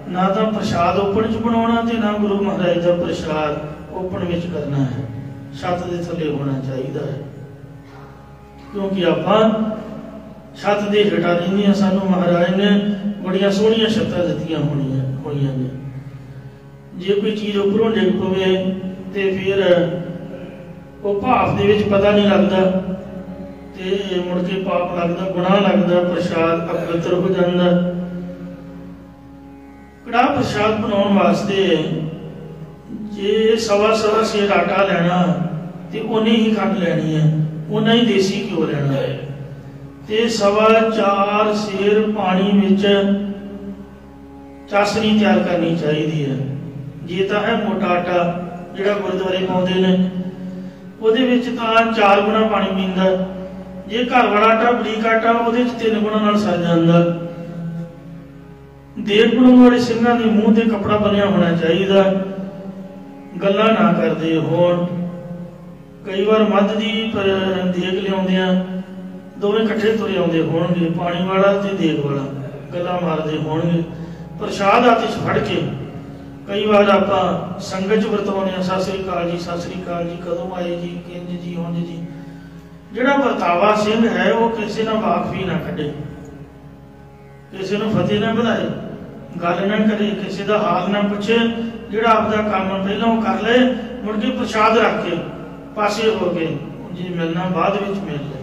ना तो प्रसाद ओपन च बनाना ते ना गुरु महाराज का प्रसाद ओपन विच करना है, छत के थले होना चाहिए है। क्योंकि आपां छत के हेठा रहिंदे सानू महाराज ने बड़ियां सोहणियां छत्तां दित्तियां होईयां ने। जे कोई चीज़ उपरों डिग पवे ते फिर वो भाफ दे विच पता नहीं लगता, ते मुड़ के पाप लगता, गुनाह लगता, प्रसाद अपवित्र हो जाता। कड़ा प्रसाद बनाने वास्ते जे 1.25 सेर आटा लेना तो उन्नी ही खंड लैनी है, उन्ना ही देसी घ्यो लेना है, तो 4.25 सेर पानी विच चासनी तैयार करनी चाहिए है। जे तो है मोटा आटा जिहड़ा गुरुद्वारे पाउंदे ने उहदे विच तां 4 गुणा पानी पींदा। जे घर वाला आटा बरीक आटा उहदे च 3 गुणा नाल सर जांदा। देग बनाने वाले ਸਿੰਘਾਂ ਦੇ ਮੂੰਹ ਤੇ कपड़ा बनिया होना चाहिए, गल्लां ना करते होण। कई बार मध की देग लियाउंदियां दोवें इकट्ठे तुरे आउंदे होणगे, पानी वाला ते देग वाला गल्लां मारदे होणगे। प्रसाद हत्थ च फड़ के कई बार आपां संगत च वरताउने आ, सत श्री अकाल जी, सत श्री अकाल जी, कदों आए जी, किंज जी, उंज जी। जिहड़ा वरतावा ਸਿੰਘ है वो किसी नाल वाकफी ना कढे, किसी को फतेह ना बुलाए, गल ना करे, किसी का हाल ना पूछे। जिहड़ा आपका काम पहला वो कर ले, मुड़ के प्रसाद रख के पासे हो गए, जी मिलना बाद विच मिल ले।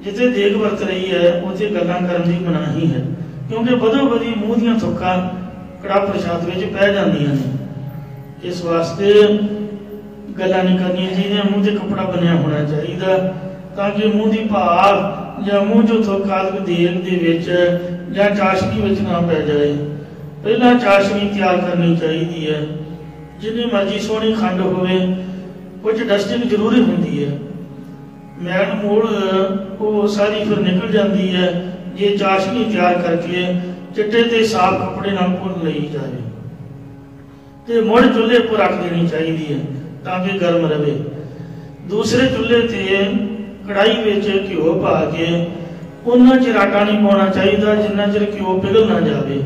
जिथे देग वरत रही है उत्थे गल्लां करन दी मनाही है, क्योंकि बदो बदी मूँह दीयां थुक्कां कड़ा प्रसाद विच पै जांदियां ने। इस वास्ते गल्लां नहीं करनियां चाहिए, मूँह ते कपड़ा बनिया होना चाहिए ताकि मूँह की भाव या मूँह जो थोकाद देग दे विच या चाशनी विच ना पै जाए। पहला चाशनी तैयार करनी चाहिए है। जिन्नी मर्जी सोहनी खंड होवे कुछ डस्टिंग जरूरी होंदी है, मैल मूल वो सारी फिर निकल जाती है। ये चाशनी तैयार करके चिट्टे ते साफ कपड़े नाल भुन लई जाए ते मुड़ चूल्हे पर रख देनी चाहिए है ताकि गर्म रहे। दूसरे चूल्हे ते कढ़ाई विच घ्यो पा के उन्ना चिर आटा नहीं पाउणा चाहिए जिन्ना चिर घ्यो पिघल ना जाए।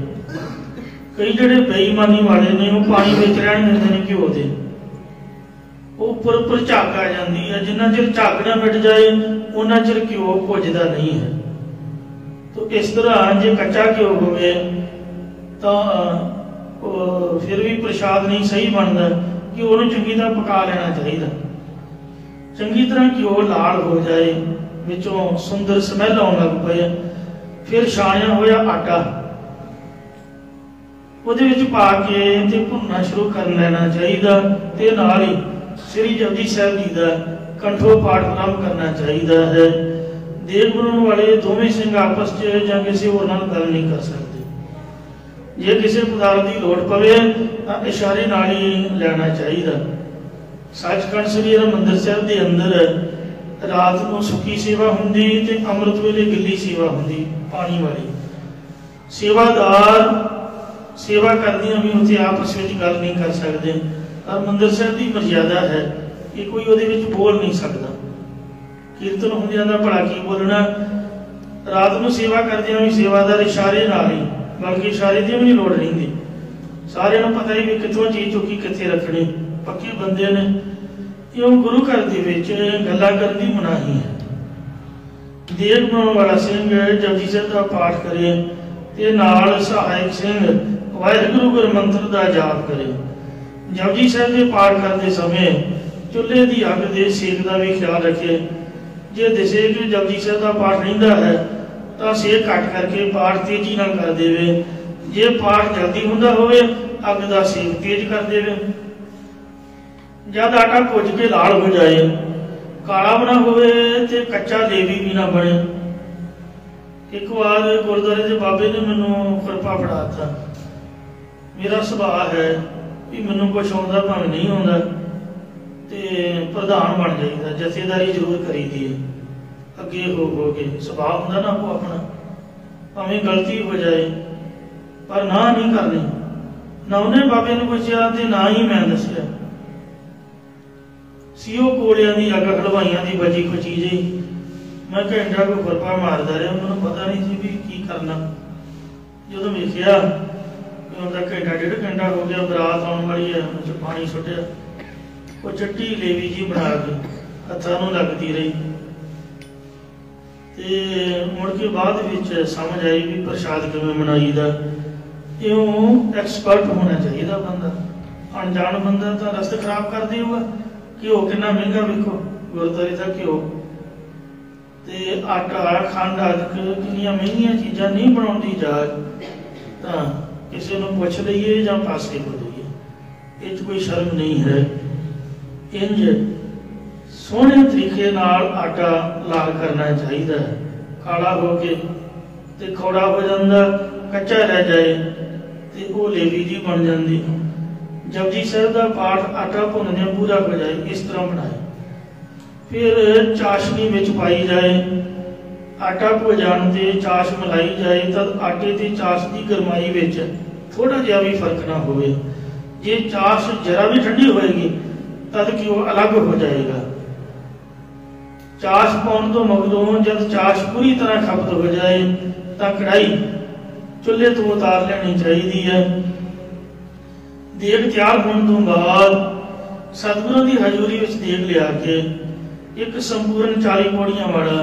कई जिहड़े बेईमानी वाले ने वो पानी विच रहण दिंदे ने घ्यो दे, उपर उपर झाग आ जाती है। जिन्ना चिर झाग ना मिट जाए उन्ना चिर घ्यो भुजदा नहीं है। तो इस तरह जे कच्चा घ्यो होवे तो फिर भी प्रशाद नहीं सही बनता, घ्यो नूं चंगी तरह पका लेना चाहिए। चंगी तरह घ्यो लाल हो जाए, विचों सुंदर स्मैल आउण लग पए, फिर छाणिया होया आटा ਉਹਦੇ ਵਿੱਚ ਪਾ ਕੇ ਤੇ ਭੁੰਨਣਾ ਸ਼ੁਰੂ ਕਰ ਲੈਣਾ ਚਾਹੀਦਾ, ਤੇ ਨਾਲ ਹੀ ਸ੍ਰੀ ਜਪਜੀ ਸਾਹਿਬ ਜੀ ਦਾ ਕੰਠੋ ਪਾਠ ਆਰੰਭ ਕਰਨਾ ਚਾਹੀਦਾ ਹੈ। ਦੇਗ ਬਣਾਉਣ ਵਾਲੇ ਦੋਵੇਂ ਸਿੰਘ ਆਪਸ 'ਚ ਜਾਂ ਕਿਸੇ ਹੋਰ ਨਾਲ ਗੱਲ ਨਹੀਂ ਕਰ ਸਕਦੇ। ਜੇ ਕਿਸੇ ਪਦਾਰਥ ਦੀ ਲੋੜ ਪਵੇ ਤਾਂ ਇਸ਼ਾਰੇ ਨਾਲ ਹੀ ਲੈਣਾ ਚਾਹੀਦਾ। ਸੱਚਖੰਡ ਸ੍ਰੀ ਹਰਿਮੰਦਰ ਸਾਹਿਬ ਦੇ ਅੰਦਰ ਰਾਤ ਨੂੰ ਸੁੱਕੀ ਸੇਵਾ ਹੁੰਦੀ ਤੇ ਅੰਮ੍ਰਿਤ ਵੇਲੇ ਗਿੱਲੀ ਸੇਵਾ ਹੁੰਦੀ, ਪਾਣੀ ਵਾਲੀ। ਸੇਵਾਦਾਰ सेवा करदियां भी उत्थे आपस में गल नहीं कर सकते। हरमंदिर साहिब की मर्यादा है कि कोई उहदे विच बोल नहीं सकता। कीर्तन हुंदियां दा भला की बोलना, रात नूं सेवा करदियां भी सेवादार इशारे नाल ही, बल्कि इशारे दी भी नहीं लोड़ रहिंदी, सारिआं नूं पता ही भी कित्थों चीज़ चुकी कित्थे रखनी। पक्के बंदे ने इउं गुरु घर दे विच गल्लां करन दी मनाही है। देग बनाउण वाला सिंह जपजी साहिब दा पाठ करे ते नाल सहायक सिंह वाहिगुरु गुर मंत्र का जाप करे। जपजी साहिब के पाठ करते समय चुल्हे की अग के सेक का भी ख्याल रखे। जे दिसे कि जपजी साहिब का पाठ रहिंदा है तो सेक घट करके पाठ तेजी नाल कर देवे। जे पाठ जल्दी हुंदा होवे अग का सेक तेज कर देवे। जब आटा भुज के लाल हो जाए, काला बना होवे ते कच्चा लेवी भी ना बने। एक बार गुरुद्वारे के बाबे ने मैनू खुरपा फड़ा। मेरा सुभाव है भी मैनू कुछ आता भावें नहीं आता तो प्रधान बन जाइए, जथेदारी जरूर करी दी है अगे हो के। सुभाव होंगे ना आपको अपना, भावें गलती हो जाए पर ना नहीं करनी। ना उन्हें बाबे ने पूछा तो ना ही मैं दसिया। सीओ कोलियां दी अग हलवाइयां दी बची खुची जी, मैं घंटा को खुरपा मारता रहा, उन्होंने पता नहीं सी भी की करना। जो वेखिया उनका घंटा डेढ़ घंटा हो गया, बरात आने वाली है, पानी सुटिया, वो चट्टी लेवी जी बना के हथां नूं लगती रही। ते मुड़ के बाद विच समझ आई भी प्रशाद किवें बनाईदा। इउं एक्सपर्ट होना चाहिए बंदा, अनजान बंदा तो रस्त खराब कर देगा। घ्यो कितना महंगा वेखो, गुरुद्वारे का घ्यो ते आटा खंड आदि कितनियां महंगियां चीज़ां नहीं बनाउंदी जाच तां किसी को पुछ लीए या पासे हो जाइए, ये कोई शर्म नहीं है। इंज सोहने तरीके नाल आटा लाल करना चाहिए। काला हो के ते खौड़ा हो जाता, कच्चा रह जाए तो वो लेवी जी बन जाती। जपजी साहिब का पाठ आटा भुनदे पूरा हो जाए इस तरह बनाए। फिर चाशनी विच पाई जाए, आटा भुजाण ते चाश मिलाई जाए तब आटे ते चाश की गरमाई विच थोड़ा जिहा भी फर्क ना होवे। जे चाश जरा भी ठंडी होएगी तद घ्यो अलग हो जाएगा। चाश पाउण तो मगरों जब चाश पूरी तरह खपत हो जाए तो कढ़ाई चुल्हे तो उतार लेनी चाहिए है। देग तैयार होने तो बाद सतगुरु की हजूरी में देग लिया के एक संपूर्ण 40 पौड़ियां वाला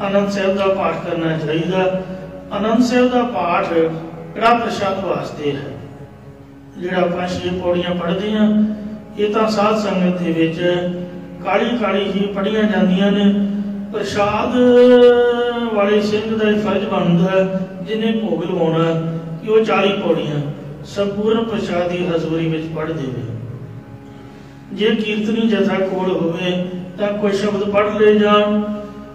आनंद साहिब का पाठ करना चाहिए। आनंद साहिब का पाठ कड़ा प्रसाद वास्ते है। जिहड़ा आपां 6 पौड़ियां पढ़ते हैं ये तो साध संगत दे विच काली काली ही पढ़ियां जांदियां ने। प्रसाद वाले सिंह का फर्ज बनता है जिन्हें भोग लवाउणा कि वह 40 पौड़ियां संपूर्ण प्रसाद की हजूरी में पढ़ देवे। जे कीर्तनी जथा कोल होवे तां कोई शब्द पढ़ ले जान।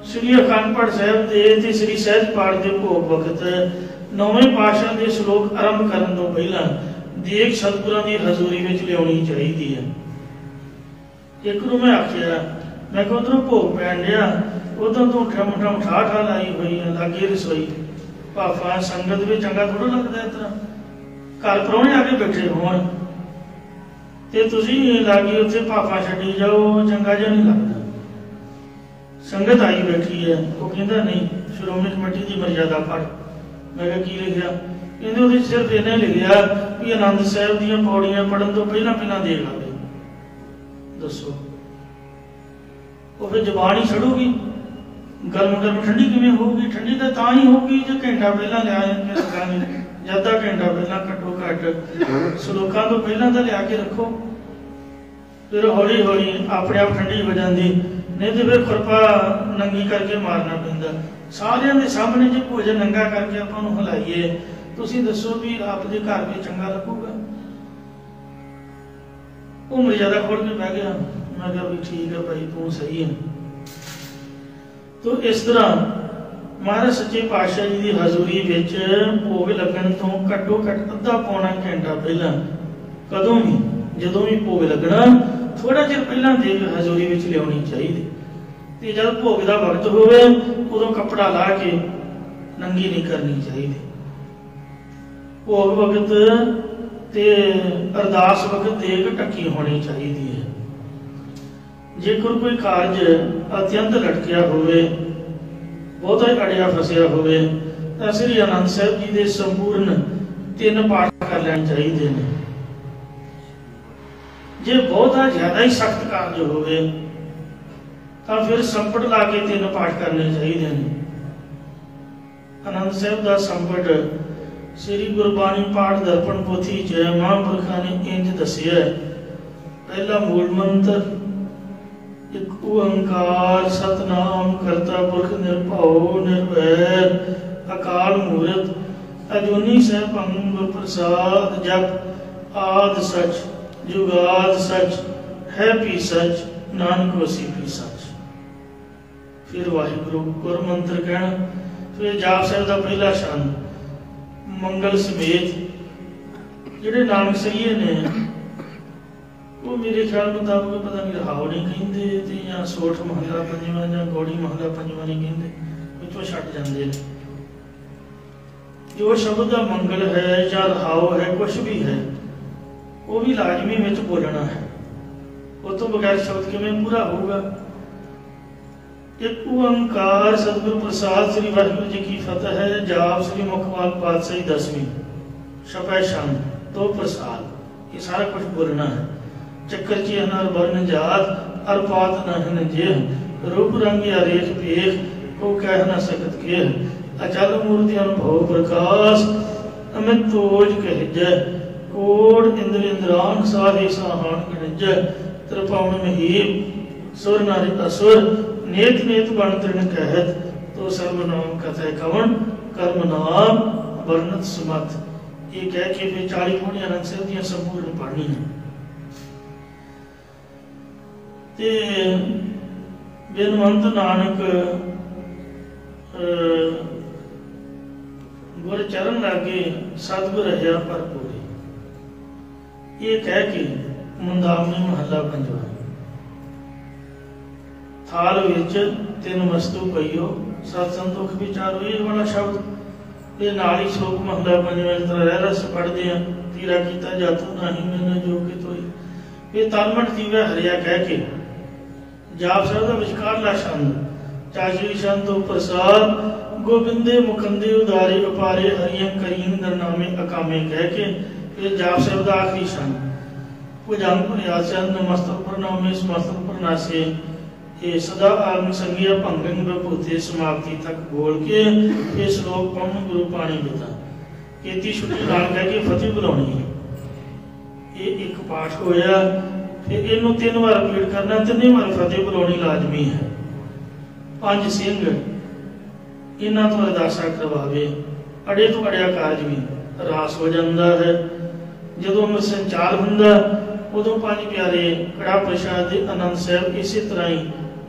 श्री अखंड पाठ साहिब के श्री सहज पाठ के भोग वक्त 9वें पातशाह के श्लोक आरंभ करने तो पहला देग सतगुरां की हजूरी में लियाउणी चाहिए है। एक नूं मैं आखिया, मैं कहा उधरों भोग पैण दिया, उधर तो ठम ठा ठा लाई हुई है लागे रसोई। भाफा संगत में चंगा थोड़ा लगता इस तरह, घर प्राहुणे आके बैठे होण ते तुसीं लागे उत्थे भाफा छड्डी जाओ, चंगा जिहा नहीं लगता। संगत आई बैठी है, वो कहता नहीं श्रोमणी कमेटी की मर्यादा पढ़। मैं कहा की लिखिया? कहते वो सिर्फ इन्हें लिखिया भी आनंद साहिब दीयां पौड़ियां पढ़न तो पहला पहला देग लावे। दसो वो फिर जबान ही छड़ूगी। गर्म गर्म ठंडी किवें होगी? ठंडी तो ही होगी जो घंटा पहला लिया के रखांगे, अद्धा घंटा पहला घट्टो घट सलोकां तो पहला तो लिया के रखो, फिर हौली हौली अपने आप ठंडी हो जाती। नहीं तो फिर खुरपा नंगी करके मारना पैंदा। सारिਆਂ ਦੇ सामने जो भोजन नंगा करके ਆਪਾਂ ਨੂੰ ਹਿਲਾਈਏ, ਤੁਸੀਂ दसो भी आपके घर में चंगा लगूगा? वो मर्यादा खोल के बह गया। मैं कहा भी ठीक है भाई, तू सही है। तो इस तरह महाराज सच्चे पातशाह जी की हजूरी विच भोग लगन तो घट्टो घट अद्धा पौना घंटा पहला, कदों भी जदों भी भोग लगना थोड़ा चिर पहला देग हजूरी विच लियाउणी चाहिए। ते जब भोग का वक्त होवे उदों कपड़ा ला के नंगी नहीं करनी चाहिए। भोग वक्त ते अरदास वक्त देग ढकी होनी चाहिए है। जेकर कोई कारज अत्यंत लटकिया होवे, बहुता अड़िया फसिया होवे, तां श्री आनंद साहब जी के संपूर्ण 3 पाठ कर लेने चाहिए ने। जे बहुता ज्यादा ही सख्त कारज होवे तो फिर संपट ला के 3 पाठ करने चाहिए हैं। आनंद साहब का संपट श्री गुरबाणी पाठ दर्पण पोथी च महापुरखा ने इंज दसिया। पहला मूल मंत्र एक ओंकार सतनाम करता पुरख निर्भव निर्वैर अकाल मूरत अजूनी सहभंग गुर प्रसाद जप आद सच जुगाद सच है भी सच नानक होसी भी सच। फिर वाहिगुरु गुर मंत्र कहना। फिर जाप साहब का पहला छंद मंगल समेत जिहड़े नानक सईये ने वो मेरे ख्याल मुताबिक पता नहीं रहाव नहीं कहिंदे या सोठ महला पंजवा या गौड़ी महला पंजवा नहीं कहिंदे, विचों छड्ड जांदे ने। जो शब्द का मंगल है या रहाव है कुछ भी है वो भी लाजमी विच बोलना है, वो तो बगैर शब्द किवें पूरा होगा। एक ओंकार सतगुरु प्रसाद श्री वाहिगुरु जी की फतह है। जाप श्री मुखवाल पातशाही 10वीं छपै छंद तो प्रसाद, ये सारा कुछ बोलना है। चक्कर चिन्ह और वर्ण जात और पात न जेह रूप रंग या रेख पेख को कह न सकत के अचल मूर्ति अनुभव प्रकाश अमित तोज कह जय कोड इंद्र इंद्रान साहे साहान गणज त्रिपावन महीप सुर नारी असुर नेत नेत बन तृण कहत तो सर्वनाम कथय कवन कर्म नाम वर्णत सुमत। ये कह के फिर 40 पौड़ी आनंद साहब दी संपूर्ण पढ़नी है। ते बेनवंत नानक गुर चरण लागे सतगुर रहा भरपूरी, ये कह के मुंदावनी महला पंजवा। थाल विच 3 वस्तु पईओ सत संतोख विचारो, ये वाला शब्द ये नाल ही श्लोक महला पंजवा रह रस पढ़ते हैं। तीरा कीता जातू नहीं मैंने जो कि तोई, ये तलमट दीवा हरिया कह के जाप साहब का विचकारला छंद चाचवी छंद तो प्रसाद गोबिंदे मुखंदे उदारे अपारे हरियं करीन दरनामे अकामे कह के ये जाप साहब का आखिरी छंद भुजंग पुरियाचंद मस्तक प्रणामे समस्तक प्रणासे ये सदा आत्म संज्ञा भंगन विभूति समाप्ति तक बोल के ये श्लोक पढ़न गुरु पानी पिता केती छुट्टी नाल कह के फतेह बुलानी है। ये एक पाठ होया, फिर इनू 3 बार रिपीट करना, 3 बार फतेह बुलानी लाजमी है। 5 सिंह इन्हां तो अरदासा करवावे, अड़े तो अड़िया कारज भी रास हो जाता है। जदों अमृत संचार हुंदा उदों 5 प्यारे कड़ा प्रसाद आनंद साहब इसी तरह ही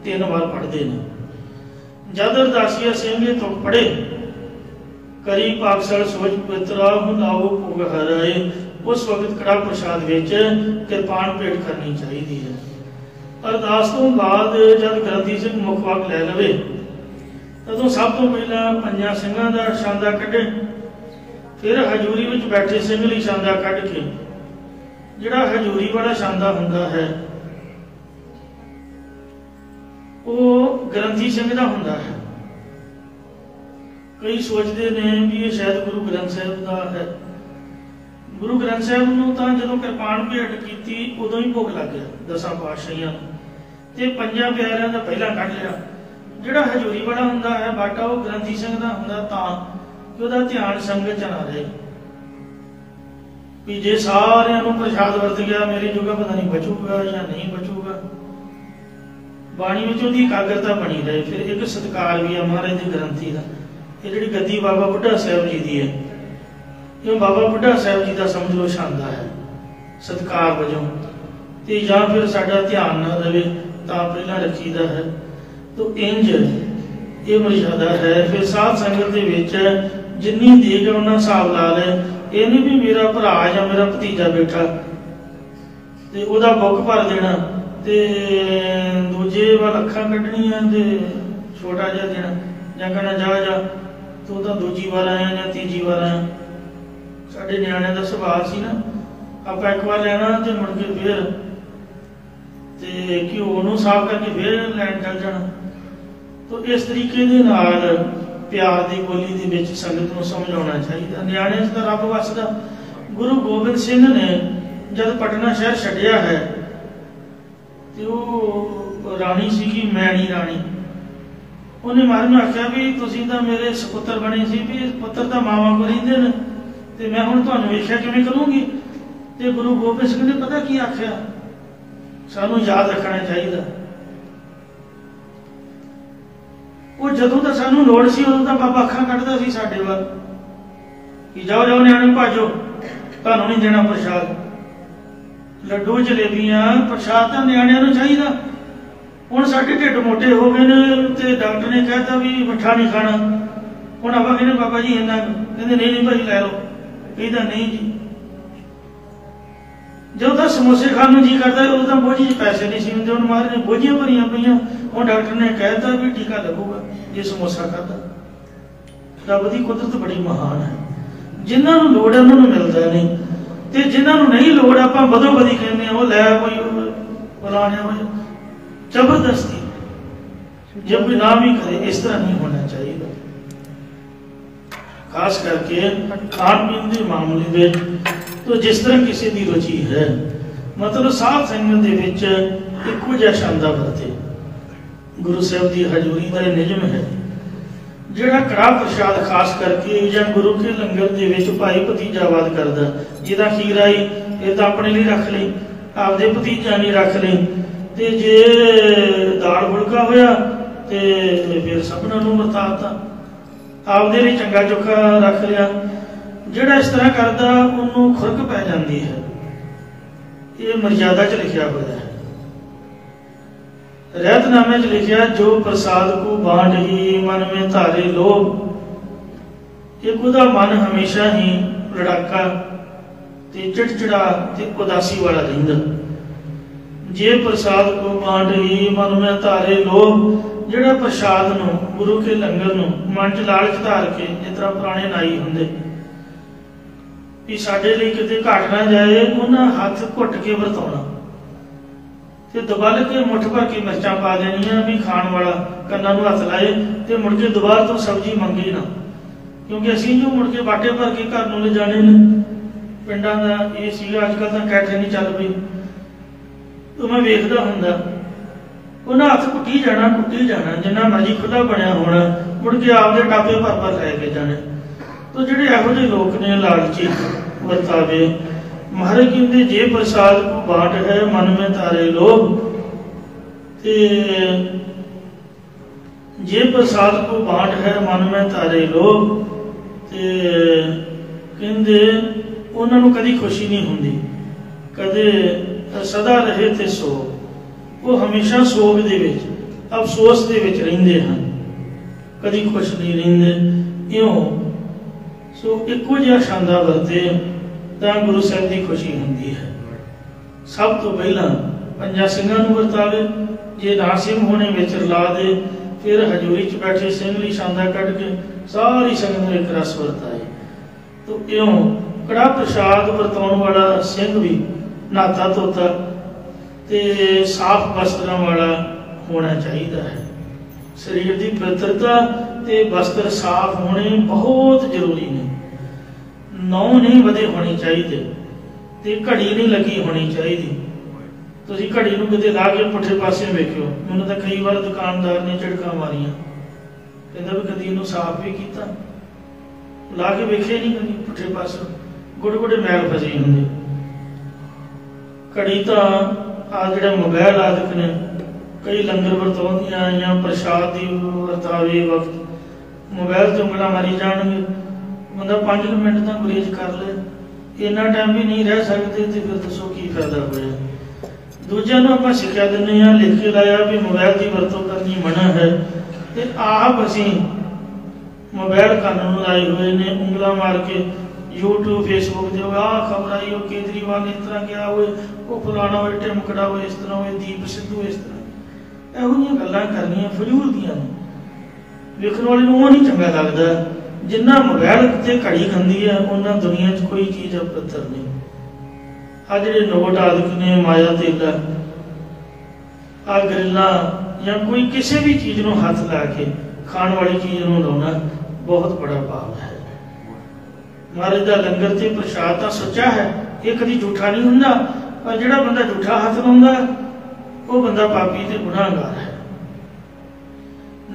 3 बार पढ़ते हैं। जद अरदासिया सिंह तो पढ़े करी पाकसल सोच पवित्रा हुंदाओ भोग हराए, उस वक्त कड़ा प्रसाद विच कृपान भेंट करनी चाहिए है। अरदास तो बाद जब ग्रंथी सिंह मुख वाक लै लवे तदों सब तो पहला 5 सिंहां दा छांदा कढे, फिर हजूरी विच बैठे सिंह लई छांदा कढ के जिहड़ा हजूरी वाला छांदा हुंदा है वो ग्रंथी सिंह दा हुंदा है। कई सोचते ने भी ये शायद गुरु ग्रंथ साहब का है। गुरु ग्रंथ साहब नूं तां जदों कृपान भेंट कीती उदों ही भोग लग गया 10 पातशाहियां ते 5 प्यारिਆਂ ਦਾ ਪਹਿਲਾਂ ਕੱਢ लिया। ਜਿਹੜਾ ਹਜ਼ੂਰੀ ਵਾਲਾ ਹੁੰਦਾ ਹੈ ਬਾਟਾ ਉਹ ਗ੍ਰੰਥੀ ਸਿੰਘ ਦਾ ਹੁੰਦਾ ਤਾਂ ਕਿ ਉਹਦਾ ਧਿਆਨ ਸੰਗਤ ਚ ਨਾ ਰਹੇ ਵੀ ਜੇ ਸਾਰਿਆਂ ਨੂੰ ਪ੍ਰਸ਼ਾਦ ਵਰਤ ਗਿਆ ਮੇਰੀ ਜਗ੍ਹਾ ਪਤਾ ਨਹੀਂ ਬਚੂਗਾ ਜਾਂ ਨਹੀਂ ਬਚੂਗਾ। ਬਾਣੀ ਵਿੱਚ ਉਹਦੀ ਇਕਾਗਰਤਾ ਬਣੀ ਰਹੇ। ਫਿਰ ਇੱਕ ਸਤਿਕਾਰ ਵੀ ਹੈ ਮਹਾਰਾਜ ਦੇ ਗ੍ਰੰਥੀ ਦਾ। ਇਹ ਜਿਹੜੀ ਗੱਦੀ ਬਾਬਾ ਬੁੱਢਾ ਸਾਹਿਬ ਜੀ ਦੀ ਹੈ ਇਹ ਬਾਬਾ ਬੁੱਢਾ ਸਾਹਿਬ ਜੀ ਦਾ ਸਮਝ ਲਓ ਛਾਂਦਾ ਹੈ ਸਤਿਕਾਰ ਵਜੋਂ, ਤੇ ਜਾਂ ਫਿਰ ਸਾਡਾ ਧਿਆਨ ਨਾ ਰਵੇ ਤਾਂ ਪਹਿਲਾਂ ਰੱਖੀਦਾ ਹੈ। ਤੋ ਇੰਜ ਇਹ ਮਰਿਆਦਾ ਹੈ। ਫਿਰ ਸਾਧ ਸੰਗਤ ਦੇ ਵਿੱਚ ਜਿੰਨੀ ਦੇਗ ਉਹਨਾਂ ਹਿਸਾਬ ਲਾ ਲੈ, ਇਹ ਨਹੀਂ ਵੀ ਮੇਰਾ ਭਰਾ ਜਾਂ ਮੇਰਾ ਭਤੀਜਾ ਬੈਠਾ ਤੇ ਉਹਦਾ ਬੁੱਕ ਭਰ ਦੇਣਾ ਤੇ ਦੂਜੇ ਵੱਲ ਅੱਖਾਂ ਕੱਢਣੀਆਂ ਤੇ ਛੋਟਾ ਜਿਹਾ ਦੇਣਾ ਜਾਂ ਕਹਿਣਾ ਜਾ ਜਾ ਤੂੰ ਤਾਂ ਦੂਜੀ ਵਾਰ ਆਇਆ ਜਾਂ ਤੀਜੀ ਵਾਰ ਆਇਆ। ਸਾਡੇ ਨਿਆਣਿਆਂ ਦਾ ਸੁਭਾਅ ਸੀ ਨਾ, ਆਪਾਂ ਇੱਕ ਵਾਰ ਲੈਣਾ ਤੇ ਮੁੜ ਕੇ ਫੇਰ ਤੇ ਘਿਓ ਨੂੰ ਸਾਫ਼ ਕਰਕੇ ਫੇਰ ਲੈਣ ਚੱਲ ਜਾਣਾ। ਤੋ ਇਸ ਤਰੀਕੇ ਦੇ ਨਾਲ ਪਿਆਰ ਦੀ ਬੋਲੀ ਦੇ ਵਿੱਚ ਸੰਗਤ ਨੂੰ ਸਮਝਾਉਣਾ ਚਾਹੀਦਾ। ਨਿਆਣਿਆਂ 'ਚ ਤਾਂ ਰੱਬ ਵਸਦਾ। ਗੁਰੂ ਗੋਬਿੰਦ ਸਿੰਘ ਨੇ ਜਦ ਪਟਨਾ ਸ਼ਹਿਰ ਛੱਡਿਆ ਹੈ ਤੇ ਉਹ ਰਾਣੀ ਸੀਗੀ ਮੈਣੀ ਰਾਣੀ, ਉਹਨੇ ਮਹਾਰਾਜ ਨੂੰ ਆਖਿਆ ਵੀ ਤੁਸੀਂ ਤਾਂ ਮੇਰੇ ਸਪੁੱਤਰ ਬਣੇ ਸੀ, ਵੀ ਪੁੱਤਰ ਤਾਂ ਮਾਵਾਂ ਕੋਲ ਰਹਿੰਦੇ ਨੇ ਤੇ ਮੈਂ ਹੁਣ ਤੁਹਾਨੂੰ ਵੇਖਿਆ ਕਿਵੇਂ ਕਰੂੰਗੀ। ਤੇ ਗੁਰੂ ਗੋਬਿੰਦ ਸਿੰਘ ਨੇ ਪਤਾ ਕੀ ਆਖਿਆ, ਸਾਨੂੰ ਯਾਦ ਰੱਖਣਾ ਚਾਹੀਦਾ। ਉਹ ਜਦੋਂ ਤਾਂ ਸਾਨੂੰ ਲੋੜ ਸੀ ਉਦੋਂ ਤਾਂ ਬਾਬਾ ਅੱਖਾਂ ਕੱਢਦਾ ਸੀ ਸਾਡੇ ਵੱਲ ਕਿ ਜਾਓ ਜਾਓ ਨਿਆਣੇ ਭਾਜੋ, ਤੁਹਾਨੂੰ ਨਹੀਂ ਦੇਣਾ ਪ੍ਰਸ਼ਾਦ। ਲੱਡੂ ਜਲੇਬੀਆਂ ਪ੍ਰਸ਼ਾਦ ਤਾਂ ਨਿਆਣਿਆਂ ਨੂੰ ਚਾਹੀਦਾ। ਹੁਣ ਸਾਡੇ ਢਿੱਡ ਮੋਟੇ ਹੋ ਗਏ ਨੇ ਤੇ ਡਾਕਟਰ ਨੇ ਕਹਿਤਾ ਵੀ ਮਿੱਠਾ ਨਹੀਂ ਖਾਣਾ। ਹੁਣ ਆਪਾਂ ਕਹਿੰਦੇ ਬਾਬਾ ਜੀ ਇੰਨਾ, ਕਹਿੰਦੇ ਨਹੀਂ ਨਹੀਂ ਭਾਈ ਲੈ ਲਓ, ਕਹਿੰਦਾ ਨਹੀਂ ਜੀ। ਜਦੋਂ ਤਾਂ ਸਮੋਸੇ ਖਾਣ ਨੂੰ ਜੀ ਕਰਦਾ ਉਦੋਂ ਤਾਂ ਬੋਝੀ 'ਚ ਪੈਸੇ ਨਹੀਂ ਸੀ ਹੁੰਦੇ। ਹੁਣ ਮਹਾਰਾਜ ਨੇ ਬੋਝੀਆਂ ਭਰੀਆਂ ਪਈਆਂ। ਹੁਣ ਡਾਕਟਰ ਨੇ ਕਹਿ ਦਿੱਤਾ ਵੀ ਟੀਕਾ ਲੱਗੂਗਾ ਜੇ ਸਮੋਸਾ ਖਾਧਾ। ਰੱਬ ਦੀ ਕੁਦਰਤ ਬੜੀ ਮਹਾਨ ਹੈ। ਜਿਨ੍ਹਾਂ ਨੂੰ ਲੋੜ ਹੈ ਉਹਨਾਂ ਨੂੰ ਮਿਲਦਾ ਨਹੀਂ, ਤੇ ਜਿਨ੍ਹਾਂ ਨੂੰ ਨਹੀਂ ਲੋੜ ਆਪਾਂ ਬਦੋ ਬਦੀ ਕਹਿੰਦੇ ਉਹ ਲੈ ਕੋਈ ਫਲਾਣਿਆ ਹੋ ਜ਼ਬਰਦਸਤੀ ਜੇ ਕੋਈ ਨਾ ਵੀ ਕਰੇ। ਇਸ ਤਰ੍ਹਾਂ ਨਹੀਂ ਹੋਣਾ ਚਾਹੀਦਾ। ਖਾਸ ਕਰਕੇ ਖਾਣ ਪੀਣ ਦੇ ਮਾਮਲੇ ਵਿੱਚ तो जिस तरह किसी की रुचि है, मतलब साध संगत दे विच इक्को जिहा शानदार वरते गुरु साहब की हजूरी का नियम है। जिहड़ा कड़ाह प्रसाद खास करके या गुरु के लंगर दे विच भाई भतीजावाद करदा, जिहदा खीर आई ये तो अपने लिए रख ली, आपदे भतीजा नहीं रख ली, ते जे दाल फुलका होया ते फिर सबना नूं वरताता, आपदे लिए चंगा चोखा रख लिया। ਜਿਹੜਾ ਇਸ ਤਰ੍ਹਾਂ ਕਰਦਾ ਉਹਨੂੰ ਖੁਰਕ ਪੈ ਜਾਂਦੀ ਹੈ। ਇਹ ਮਰਜ਼ਾਦਾ 'ਚ ਲਿਖਿਆ ਹੋਇਆ ਹੈ। ਰਹਿਤਨਾਮੇ 'ਚ ਲਿਖਿਆ ਜੋ ਪ੍ਰਸਾਦ ਕੋ ਬਾਂਟ ਹੀ ਮਨ ਮੇ ਧਾਰੇ ਲੋਭ। ਇੱਕ ਉਹਦਾ ਮਨ ਹਮੇਸ਼ਾ ਹੀ ਲੜਾਕਾ ਤੇ ਚਿੜਚਿੜਾ ਤੇ ਉਦਾਸੀ ਵਾਲਾ ਰਹਿੰਦਾ। ਜੇ ਪ੍ਰਸਾਦ ਕੋ ਬਾਂਟ ਹੀ ਮਨ ਮੇ ਧਾਰੇ ਲੋਭ, ਜਿਹੜਾ ਪ੍ਰਸਾਦ ਨੂੰ ਗੁਰੂ ਕੇ ਲੰਗਰ ਨੂੰ ਮਨ 'ਚ ਲਾਲਚ ਧਾਰ ਕੇ, ਜਿਸ ਤਰ੍ਹਾਂ ਪੁਰਾਣੇ ਨਾਈ ਹੁੰਦੇ ਵੀ ਸਾਡੇ ਲਈ ਕਿਤੇ ਘਟ ਨਾ ਜਾਏ, ਉਹਨਾਂ ਹੱਥ ਘੁੱਟ ਕੇ ਵਰਤਾਉਣਾ ਤੇ ਦਬਲ ਕੇ ਮੁੱਠ ਭਰ ਕੇ ਮਿਰਚਾਂ ਪਾ ਦੇਣੀਆਂ ਵੀ ਖਾਣ ਵਾਲਾ ਕੰਨਾਂ ਨੂੰ ਹੱਥ ਲਾਏ ਤੇ ਮੁੜ ਕੇ ਦੁਬਾਰਾ ਤੋਂ ਸਬਜ਼ੀ ਮੰਗੇ ਨਾ। ਕਿਉਂਕਿ ਅਸੀਂ ਜੋ ਮੁੜ ਕੇ ਬਾਟੇ ਭਰ ਕੇ ਘਰ ਨੂੰ ਲਿਜਾਣੇ ਨੇ, ਪਿੰਡਾਂ ਦਾ ਇਹ ਸੀਗਾ। ਅੱਜ ਕੱਲ੍ਹ ਤਾਂ ਕੈਟਰੇ ਨਹੀਂ ਚੱਲ ਪਈ। ਉਹ ਮੈਂ ਵੇਖਦਾ ਹੁੰਦਾ ਉਹਨਾਂ ਹੱਥ ਕੁੱਟੀ ਜਾਣਾ ਜਿੰਨਾ ਮਰਜ਼ੀ ਖੁੱਲਾ ਬਣਿਆ ਹੋਣਾ, ਮੁੜ ਕੇ ਆਪਦੇ ਟਾਪੇ ਭਰ ਭਰ ਲੈ ਕੇ ਜਾਣੇ। तो ਜਿਹੜੇ ਇਹੋ ਜਿਹੇ ਲੋਕ ਨੇ ਲਾਲਚੀ ਵਰਤਾਵੇ, ਮਹਾਰਾਜ ਕਹਿੰਦੇ ਜੇ ਪ੍ਰਸਾਦ ਕੋ ਬਾਟ ਹੈ ਮਨ ਮੇ ਧਾਰੇ ਲੋਭ, ਤੇ ਜੇ ਪ੍ਰਸਾਦ ਕੋ ਬਾਟ ਹੈ ਮਨ ਮੇ ਧਾਰੇ ਲੋਭ, ਤੇ ਕਹਿੰਦੇ ਉਹਨਾਂ ਨੂੰ ਕਦੀ ਖੁਸ਼ੀ ਨਹੀਂ ਹੁੰਦੀ, ਕਦੇ ਸਦਾ ਰਹੇ ਤੇ ਸੋਗ। ਉਹ ਹਮੇਸ਼ਾ ਸੋਗ ਦੇ ਵਿੱਚ, ਅਫਸੋਸ ਦੇ ਵਿੱਚ ਰਹਿੰਦੇ ਹਨ, ਕਦੀ ਖੁਸ਼ ਨਹੀਂ ਰਹਿੰਦੇ। ਇਉਂ ਸੋ ਇੱਕੋ ਜਿਹਾ ਸ਼ਾਨਦਾਰ ਵਰਤੇ ਤਾਂ ਗੁਰੂ ਸਾਹਿਬ ਦੀ ਖੁਸ਼ੀ ਹੁੰਦੀ ਹੈ। ਸਭ ਤੋਂ ਪਹਿਲਾਂ ਪੰਜਾਂ ਸਿੰਘਾਂ ਨੂੰ ਵਰਤਾਵੇ, ਜੇ ਨਾ ਸਿੰਘ ਹੋਣੇ ਵਿੱਚ ਰਲਾ ਦੇ, ਫਿਰ ਹਜ਼ੂਰੀ 'ਚ ਬੈਠੇ ਸਿੰਘ ਲਈ ਸ਼ਾਨਦਾਰ ਕੱਢ ਕੇ ਸਾਰੀ ਸੰਗਤ ਨੂੰ ਇੱਕ ਰਸ ਵਰਤਾਏ। ਤੋ ਇਉਂ ਕੜਾਹ ਪ੍ਰਸ਼ਾਦ ਵਰਤਾਉਣ ਵਾਲਾ ਸਿੰਘ ਵੀ ਨਹਾਤਾ ਧੋਤਾ ਤੇ ਸਾਫ਼ ਵਸਤਰਾਂ ਵਾਲਾ ਹੋਣਾ ਚਾਹੀਦਾ ਹੈ। ਸਰੀਰ ਦੀ ਪਵਿੱਤਰਤਾ ਤੇ ਵਸਤਰ ਸਾਫ਼ ਹੋਣੇ ਬਹੁਤ ਜ਼ਰੂਰੀ ਨੇ। ਨਹੁੰ ਨਹੀਂ ਵਧੇ ਹੋਣੇ ਚਾਹੀਦੇ ਤੇ ਘੜੀ ਨਹੀਂ ਲੱਗੀ ਹੋਣੀ ਚਾਹੀਦੀ। ਤੁਸੀਂ ਘੜੀ ਨੂੰ ਕਿਤੇ ਲਾ ਕੇ ਪੁੱਠੇ ਪਾਸੇ ਵੇਖਿਓ। ਮੈਨੂੰ ਤਾਂ ਕਈ ਵਾਰ ਦੁਕਾਨਦਾਰ ਨੇ ਝਿੜਕਾਂ ਮਾਰੀਆਂ, ਕਹਿੰਦਾ ਵੀ ਕਦੀ ਇਹਨੂੰ ਸਾਫ਼ ਵੀ ਕੀਤਾ, ਲਾ ਕੇ ਵੇਖਿਆ ਨਹੀਂ ਕਦੀ ਪੁੱਠੇ ਪਾਸੇ, ਗੁੱਡੇ ਮੈਲ ਫਸੀ ਹੁੰਦੀ। ਘੜੀ ਤਾਂ ਆ ਜਿਹੜਾ ਮੋਬਾਈਲ ਆਦਿਕ ਨੇ, ਕਈ ਲੰਗਰ ਵਰਤਾਉਂਦੀਆਂ ਜਾਂ ਪ੍ਰਸ਼ਾਦ ਦੀ ਵਰਤਾਵੇ ਵਕਤ ਮੋਬਾਈਲ 'ਤੇ ਉਂਗਲਾਂ ਮਾਰੀ ਜਾਣਗੇ। ਬੰਦਾ 5 ਮਿੰਟ ਤਾਂ ਗੁਰੇਜ਼ ਕਰ ਲੈ, ਇੰਨਾ ਟਾਈਮ ਵੀ ਨਹੀਂ ਰਹਿ ਸਕਦੇ ਤੇ ਫਿਰ ਦੱਸੋ ਕੀ ਫਾਇਦਾ ਹੋਇਆ। ਦੂਜਿਆਂ ਨੂੰ ਆਪਾਂ ਸਿੱਖਿਆ ਦਿੰਦੇ ਹਾਂ, ਲਿਖ ਕੇ ਲਾਇਆ ਵੀ ਮੋਬਾਈਲ ਦੀ ਵਰਤੋਂ ਕਰਨੀ ਮਨਾ ਹੈ, ਤੇ ਆਪ ਅਸੀਂ ਮੋਬਾਈਲ ਕੰਨ ਨੂੰ ਲਾਏ ਹੋਏ ਨੇ, ਉਂਗਲਾਂ ਮਾਰ ਕੇ YouTube Facebook ਤੇ ਆਹ ਖਬਰ ਆਈ, ਉਹ ਕੇਜਰੀਵਾਲ ਇਸ ਤਰ੍ਹਾਂ ਗਿਆ ਹੋਏ, ਉਹ ਫਲਾਣਾ ਹੋਏ, ਟਿਮਕੜਾ ਹੋਏ, ਇਸ ਤਰ੍ਹਾਂ ਹੋਏ, ਦੀਪ ਸਿੱਧੂ ਇਸ ਤਰ੍ਹਾਂ। ਇਹੋ ਜਿਹੀਆਂ ਗੱਲਾਂ ਕਰਨੀਆਂ ਫਜ਼ੂਲ ਦੀਆਂ ਨੇ, ਵੇਖਣ ਵਾਲੇ ਨੂੰ ਉਹ ਨਹੀਂ ਚੰਗਾ ਲੱਗਦਾ। ਜਿੰਨਾ ਮੋਬਾਈਲ ਤੇ ਘੜੀ ਖਾਂਦੀ ਹੈ ਉਹਨਾਂ ਦੁਨੀਆ 'ਚ ਕੋਈ ਚੀਜ਼ ਅਪੱਤਰ ਨਹੀਂ। ਆ ਜਿਹੜੇ ਨੋਟ ਆਦਿਕ ਨੇ, ਮਾਇਆ ਤੇਲਾ, ਆ ਗਰਿੱਲਾਂ ਜਾਂ ਕੋਈ ਕਿਸੇ ਵੀ ਚੀਜ਼ ਨੂੰ ਹੱਥ ਲਾ ਕੇ ਖਾਣ ਵਾਲੀ ਚੀਜ਼ ਨੂੰ ਲਾਉਣਾ ਬਹੁਤ ਬੜਾ ਪਾਪ ਹੈ। ਮਹਾਰਾਜ ਦਾ ਲੰਗਰ ਤੇ ਪ੍ਰਸ਼ਾਦ ਤਾਂ ਸੱਚਾ ਹੈ, ਇਹ ਕਦੀ ਝੂਠਾ ਨਹੀਂ ਹੁੰਦਾ, ਪਰ ਜਿਹੜਾ ਬੰਦਾ ਝੂਠਾ ਹੱਥ ਲਾਉਂਦਾ ਉਹ ਬੰਦਾ ਪਾਪੀ ਤੇ ਗੁਨਾਹਗਾਰ ਹੈ।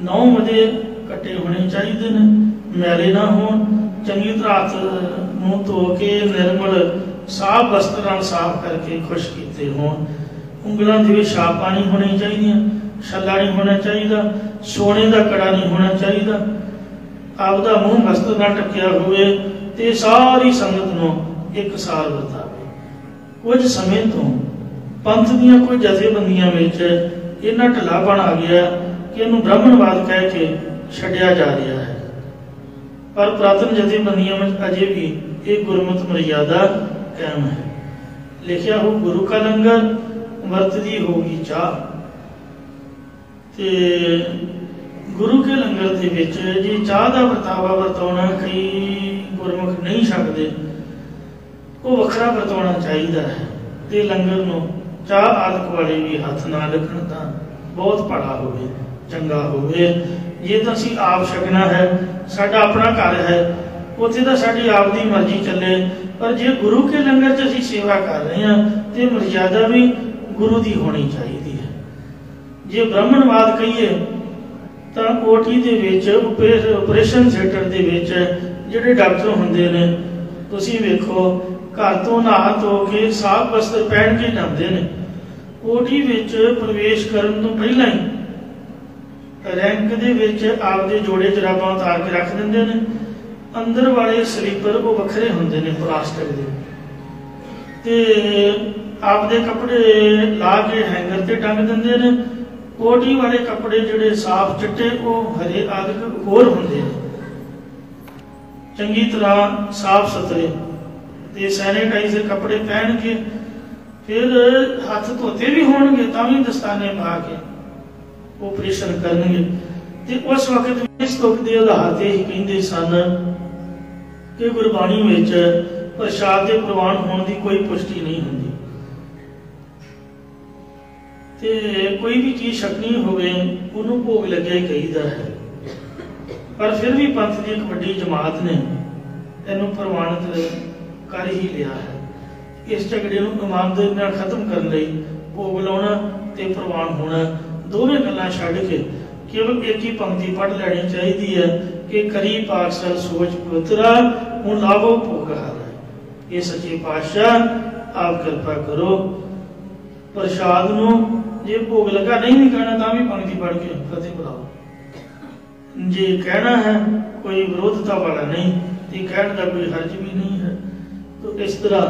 9 ਵਜੇ ਕੱਟੇ ਹੋਣੇ ਚਾਹੀਦੇ ਨੇ, ਮੈਲੇ ਨਾ ਹੋਣ, ਚੰਗੀ ਤਰ੍ਹਾਂ ਹੱਥ ਨੂੰ ਧੋ ਕੇ ਨਿਰਮਲ ਸਾਫ਼ ਵਸਤਰ ਨਾਲ ਸਾਫ਼ ਕਰਕੇ ਖੁਸ਼ ਕੀਤੇ ਹੋਣ। ਉਂਗਲਾਂ ਦੇ ਵਿੱਚ ਸਾਫ਼ ਪਾਣੀ ਹੋਣੀ ਚਾਹੀਦੀਆਂ, ਛੱਲਾ ਨਹੀਂ ਹੋਣਾ ਚਾਹੀਦਾ, ਸੋਨੇ ਦਾ ਕੜਾ ਨਹੀਂ ਹੋਣਾ ਚਾਹੀਦਾ, ਆਪਦਾ ਮੂੰਹ ਵਸਤਰ ਨਾਲ ਢੱਕਿਆ ਹੋਵੇ ਤੇ ਸਾਰੀ ਸੰਗਤ ਨੂੰ ਇੱਕ ਸਾਰ ਵਰਤਾਵੇ। ਕੁਝ ਸਮੇਂ ਤੋਂ ਪੰਥ ਦੀਆਂ ਕੋਈ ਜਥੇਬੰਦੀਆਂ ਵਿੱਚ ਇੰਨਾ ਢਿੱਲਾਪਣ ਆ ਗਿਆ ਕਿ ਇਹਨੂੰ ਬ੍ਰਾਹਮਣਵਾਦ ਕਹਿ ਕੇ ਛੱਡਿਆ ਜਾ ਰਿਹਾ ਹੈ, ਪਰ ਪੁਰਾਤਨ ਜਥੇਬੰਦੀਆਂ ਵਿੱਚ ਅਜੇ ਵੀ ਇਹ ਗੁਰਮਤਿ ਮਰਿਆਦਾ ਕਾਇਮ ਹੈ। ਲਿਖਿਆ ਹੋ ਗੁਰੂ ਕਾ ਲੰਗਰ ਵਰਤਦੀ ਹੋਗੀ ਚਾਹ, ਤੇ ਗੁਰੂ ਕੇ ਲੰਗਰ ਦੇ ਵਿੱਚ ਜੇ ਚਾਹ ਦਾ ਵਰਤਾਵਾ ਵਰਤਾਉਣਾ ਕਈ ਗੁਰਮੁਖ ਨਹੀਂ ਸਕਦੇ, ਉਹ ਵੱਖਰਾ ਵਰਤਾਉਣਾ ਚਾਹੀਦਾ ਹੈ। ਤੇ ਲੰਗਰ ਨੂੰ ਚਾਹ ਆਦਿਕ ਵਾਲੇ ਵੀ ਹੱਥ ਨਾ ਰੱਖਣ ਤਾਂ ਬਹੁਤ ਭਲਾ ਹੋਵੇ, ਚੰਗਾ ਹੋਵੇ। ਜੇ ਤਾਂ ਅਸੀਂ ਆਪ ਛਕਣਾ ਹੈ, ਸਾਡਾ ਆਪਣਾ ਘਰ ਹੈ, ਉੱਥੇ ਤਾਂ ਸਾਡੀ ਆਪ ਦੀ ਮਰਜ਼ੀ ਚੱਲੇ, ਪਰ ਜੇ ਗੁਰੂ ਕੇ ਲੰਗਰ 'ਚ ਅਸੀਂ ਸੇਵਾ ਕਰ ਰਹੇ ਹਾਂ ਤੇ ਮਰਜ਼ਾਦਾ ਵੀ ਗੁਰੂ ਦੀ ਹੋਣੀ ਚਾਹੀਦੀ ਹੈ। ਜੇ ਬ੍ਰਾਹਮਣਵਾਦ ਕਹੀਏ ਤਾਂ ਕੋਠੀ ਦੇ ਵਿੱਚ ਆਪਰੇਸ਼ਨ ਥੀਏਟਰ ਦੇ ਵਿੱਚ ਜਿਹੜੇ ਡਾਕਟਰ ਹੁੰਦੇ ਨੇ, ਤੁਸੀਂ ਵੇਖੋ ਘਰ ਤੋਂ ਨਹਾ ਧੋ ਕੇ ਸਾਫ਼ ਵਸਤਰ ਪਹਿਨ ਕੇ ਜਾਂਦੇ ਨੇ, ਕੋਠੀ ਵਿੱਚ ਪ੍ਰਵੇਸ਼ ਕਰਨ ਤੋਂ ਪਹਿਲਾਂ ਹੀ ਰੈਂਕ ਦੇ ਵਿੱਚ ਆਪਦੇ ਜੋੜੇ ਜਰਾਬਾਂ ਉਤਾਰ ਕੇ ਰੱਖ ਦਿੰਦੇ ਨੇ। ਅੰਦਰ ਵਾਲੇ ਸਲੀਪਰ ਉਹ ਵੱਖਰੇ ਹੁੰਦੇ ਨੇ ਪਲਾਸਟਿਕ ਦੇ, ਤੇ ਆਪਦੇ ਕੱਪੜੇ ਲਾ ਕੇ ਹੈਂਗਰ ਤੇ ਟੰਗ ਦਿੰਦੇ ਨੇ। ਕੋਟੀ ਵਾਲੇ ਕੱਪੜੇ ਜਿਹੜੇ ਸਾਫ਼ ਚਿੱਟੇ ਉਹ ਹਰੇ ਆਦਿਕ ਹੋਰ ਹੁੰਦੇ ਨੇ, ਚੰਗੀ ਤਰ੍ਹਾਂ ਸਾਫ਼ ਸੁਥਰੇ ਤੇ ਸੈਨੀਟਾਈਜ਼ਰ ਕੱਪੜੇ ਪਹਿਨ ਕੇ, ਫਿਰ ਹੱਥ ਧੋਤੇ ਵੀ ਹੋਣਗੇ ਤਾਂ ਵੀ ਦਸਤਾਨੇ ਪਾ ਕੇ ਆਪਰੇਸ਼ਨ ਕਰਨਗੇ। ਤੇ ਉਸ ਵਕਤ ਇਸ ਤੁਕ ਦੇ ਆਧਾਰ ਤੇ ਹੀ ਕਹਿੰਦੇ ਸਨ ਕਿ ਗੁਰਬਾਣੀ ਵਿੱਚ ਪ੍ਰਸ਼ਾਦ ਦੇ ਪ੍ਰਵਾਨ ਹੋਣ ਦੀ ਕੋਈ ਪੁਸ਼ਟੀ ਨਹੀਂ ਹੁੰਦੀ, ਤੇ ਕੋਈ ਵੀ ਚੀਜ਼ ਛਕਣੀ ਹੋਵੇ ਉਹਨੂੰ ਭੋਗ ਲੱਗਿਆ ਹੀ ਕਹੀਦਾ ਹੈ। ਪਰ ਫਿਰ ਵੀ ਪੰਥ ਦੀ ਇੱਕ ਵੱਡੀ ਜਮਾਤ ਨੇ ਇਹਨੂੰ ਪ੍ਰਵਾਨਿਤ ਕਰ ਹੀ ਲਿਆ ਹੈ। ਇਸ ਝਗੜੇ ਨੂੰ ਇਮਾਨਦਾਰੀ ਨਾਲ ਖਤਮ ਕਰਨ ਲਈ ਭੋਗ ਲਾਉਣਾ ਤੇ ਪ੍ਰਵਾਨ ਹੋਣਾ ਦੋਵੇਂ ਗੱਲਾਂ ਛੱਡ ਕੇ ਕੇਵਲ ਇੱਕ ਹੀ ਪੰਕਤੀ ਪੜ੍ਹ ਲੈਣੀ ਚਾਹੀਦੀ ਹੈ ਕਿ ਕਰੀ ਪਾਤਸ਼ਾਹ ਸੋਚ ਪੁੱਤਰਾ ਹੁਣ ਲਾਵੋ ਭੋਗ ਹਾਰ। ਇਹ ਸੱਚੇ ਪਾਤਸ਼ਾਹ ਆਪ ਕਿਰਪਾ ਕਰੋ। ਪ੍ਰਸ਼ਾਦ ਨੂੰ ਜੇ ਭੋਗ ਲੱਗਾ ਨਹੀਂ ਵੀ ਕਹਿਣਾ ਤਾਂ ਵੀ ਪੰਕਤੀ ਪੜ੍ਹ ਕੇ ਫਤਿਹ ਬੁਲਾਓ। ਜੇ ਕਹਿਣਾ ਹੈ ਕੋਈ ਵਿਰੋਧਤਾ ਵਾਲਾ ਨਹੀਂ ਤੇ ਕਹਿਣ ਦਾ ਕੋਈ ਹਰਜ ਵੀ ਨਹੀਂ ਹੈ। ਤਾਂ ਇਸ ਤਰ੍ਹਾਂ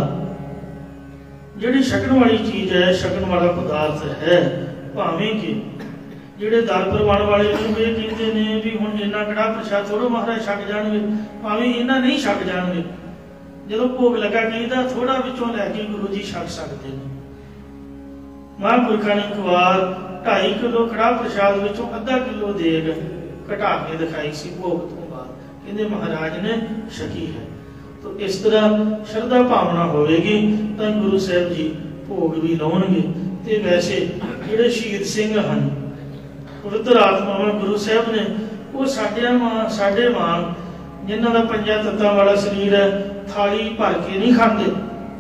ਜਿਹੜੀ ਛਕਣ ਵਾਲੀ ਚੀਜ਼ ਹੈ, ਛਕਣ ਵਾਲਾ ਪਦਾਰਥ ਹੈ, ਭਾਵੇਂ ਕਿ ਜਿਹੜੇ ਦਰ ਪ੍ਰਵਾਨ ਵਾਲੇ ਨੂੰ ਇਹ ਕਹਿੰਦੇ ਨੇ ਵੀ ਹੁਣ ਇੰਨਾ ਕੜਾ ਪ੍ਰਸ਼ਾਦ ਥੋੜ੍ਹਾ ਮਹਾਰਾਜ ਛਕ ਜਾਣਗੇ, ਭਾਵੇਂ ਇਹਨਾਂ ਨਹੀਂ ਛਕ ਜਾਣਗੇ, ਜਦੋਂ ਭੋਗ ਲੱਗਾ ਕਹਿੰਦਾ ਥੋੜਾ ਵਿੱਚੋਂ ਲੈ ਕੇ ਗੁਰੂ ਜੀ ਛਕ ਸਕਦੇ ਨੇ। ਮਹਾਂਪੁਰਖਾਂ ਨੇ ਇੱਕ ਵਾਰ 2.5 ਕਿਲੋ ਕੜਾ ਪ੍ਰਸ਼ਾਦ ਵਿੱਚੋਂ ਅੱਧਾ ਕਿਲੋ ਦੇਗ ਘਟਾ ਕੇ ਦਿਖਾਈ ਸੀ ਭੋਗ ਤੋਂ ਬਾਅਦ, ਕਹਿੰਦੇ ਮਹਾਰਾਜ ਨੇ ਛਕੀ ਹੈ। ਤਾਂ ਇਸ ਤਰ੍ਹਾਂ ਸ਼ਰਧਾ ਭਾਵਨਾ ਹੋਵੇਗੀ ਤਾਂ ਗੁਰੂ ਸਾਹਿਬ ਜੀ ਭੋਗ ਵੀ ਲਾਉਣਗੇ। ਤੇ ਵੈਸੇ ਜਿਹੜੇ ਸ਼ਹੀਦ ਸਿੰਘ ਹਨ, ਪਵਿੱਤਰ ਆਤਮਾਵਾਂ ਗੁਰੂ ਸਾਹਿਬ ਨੇ, ਉਹ ਸਾਡੇ ਵਾਂਗ ਜਿਨ੍ਹਾਂ ਦਾ 5 ਤੱਤਾਂ ਵਾਲਾ ਸਰੀਰ ਹੈ, ਥਾਲੀ ਭਰ ਕੇ ਨਹੀਂ ਖਾਂਦੇ,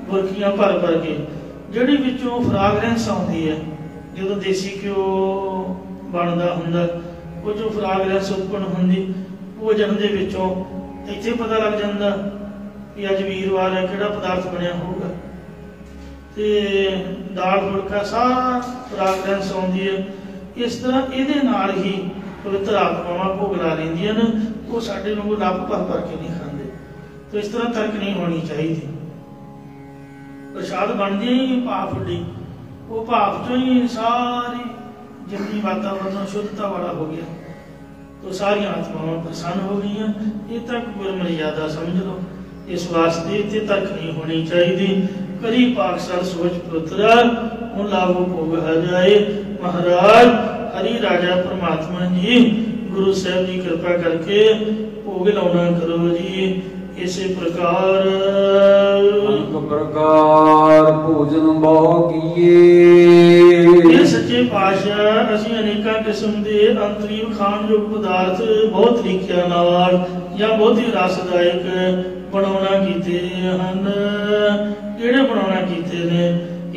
ਬੁਰਕੀਆਂ ਭਰ ਭਰ ਕੇ। ਜਿਹੜੀ ਵਿੱਚੋਂ ਫਰਾਗਰੈਂਸ ਆਉਂਦੀ ਹੈ, ਜਦੋਂ ਦੇਸੀ ਘਿਓ ਬਣਦਾ ਹੁੰਦਾ ਉਹ 'ਚੋਂ ਫਰਾਗਰੈਂਸ ਉਤਪੰਨ ਹੁੰਦੀ, ਭੋਜਨ ਦੇ ਵਿੱਚੋਂ ਇੱਥੇ ਪਤਾ ਲੱਗ ਜਾਂਦਾ ਕਿ ਅੱਜ ਵੀਰਵਾਰ ਹੈ, ਕਿਹੜਾ ਪਦਾਰਥ ਬਣਿਆ ਹੋਊਗਾ। ਤੇ ਦਾਲ ਫੁਲਕਾ ਸਾਰਾ ਫਰਾਗਰੈਂਸ ਆਉਂਦੀ ਹੈ। ਇਸ ਤਰ੍ਹਾਂ ਇਹਦੇ ਨਾਲ ਹੀ ਪਵਿੱਤਰ ਆਤਮਾਵਾਂ ਭੋਗ ਲਾ ਲੈਂਦੀਆਂ ਨੇ, ਉਹ ਸਾਡੇ ਵਾਂਗੂ ਲੱਭ ਭਰ ਕੇ ਨਹੀਂ ਖਾਂਦੇ। ਤੇ ਇਸ ਤਰ੍ਹਾਂ ਤਰਕ ਨਹੀਂ ਹੋਣੀ ਚਾਹੀਦੀ। ਪ੍ਰਸ਼ਾਦ ਬਣਦੀ ਹੀ ਭਾਫ ਉੱਡੀ, ਉਹ ਭਾਫ ਚੋਂ ਹੀ ਸਾਰੀ ਜਿੰਨੀ ਵਾਤਾਵਰਨ ਸ਼ੁੱਧਤਾ ਵਾਲਾ ਹੋ ਗਿਆ, तो सारिया आत्मावां प्रसन्न हो गई। ये तक गुर मर्यादा समझ लो। इस वास्ते इतने तक नहीं होनी चाहिए। करी पाकसार सोच पुत्रा उन लाभो भोग आ जाए। महाराज हरि राजा परमात्मा जी गुरु साहब जी कृपा करके भोग लाना करो जी। इसे प्रकार भोजन बहु किए। सच्चे पातशाह असीं अनेक किस्म के अंतरीव खाण योग पदार्थ बहुत तरीकों नाल या बहुत ही रसदायक बनाउणा कीते हन। किहड़े बनाउणा कीते ने?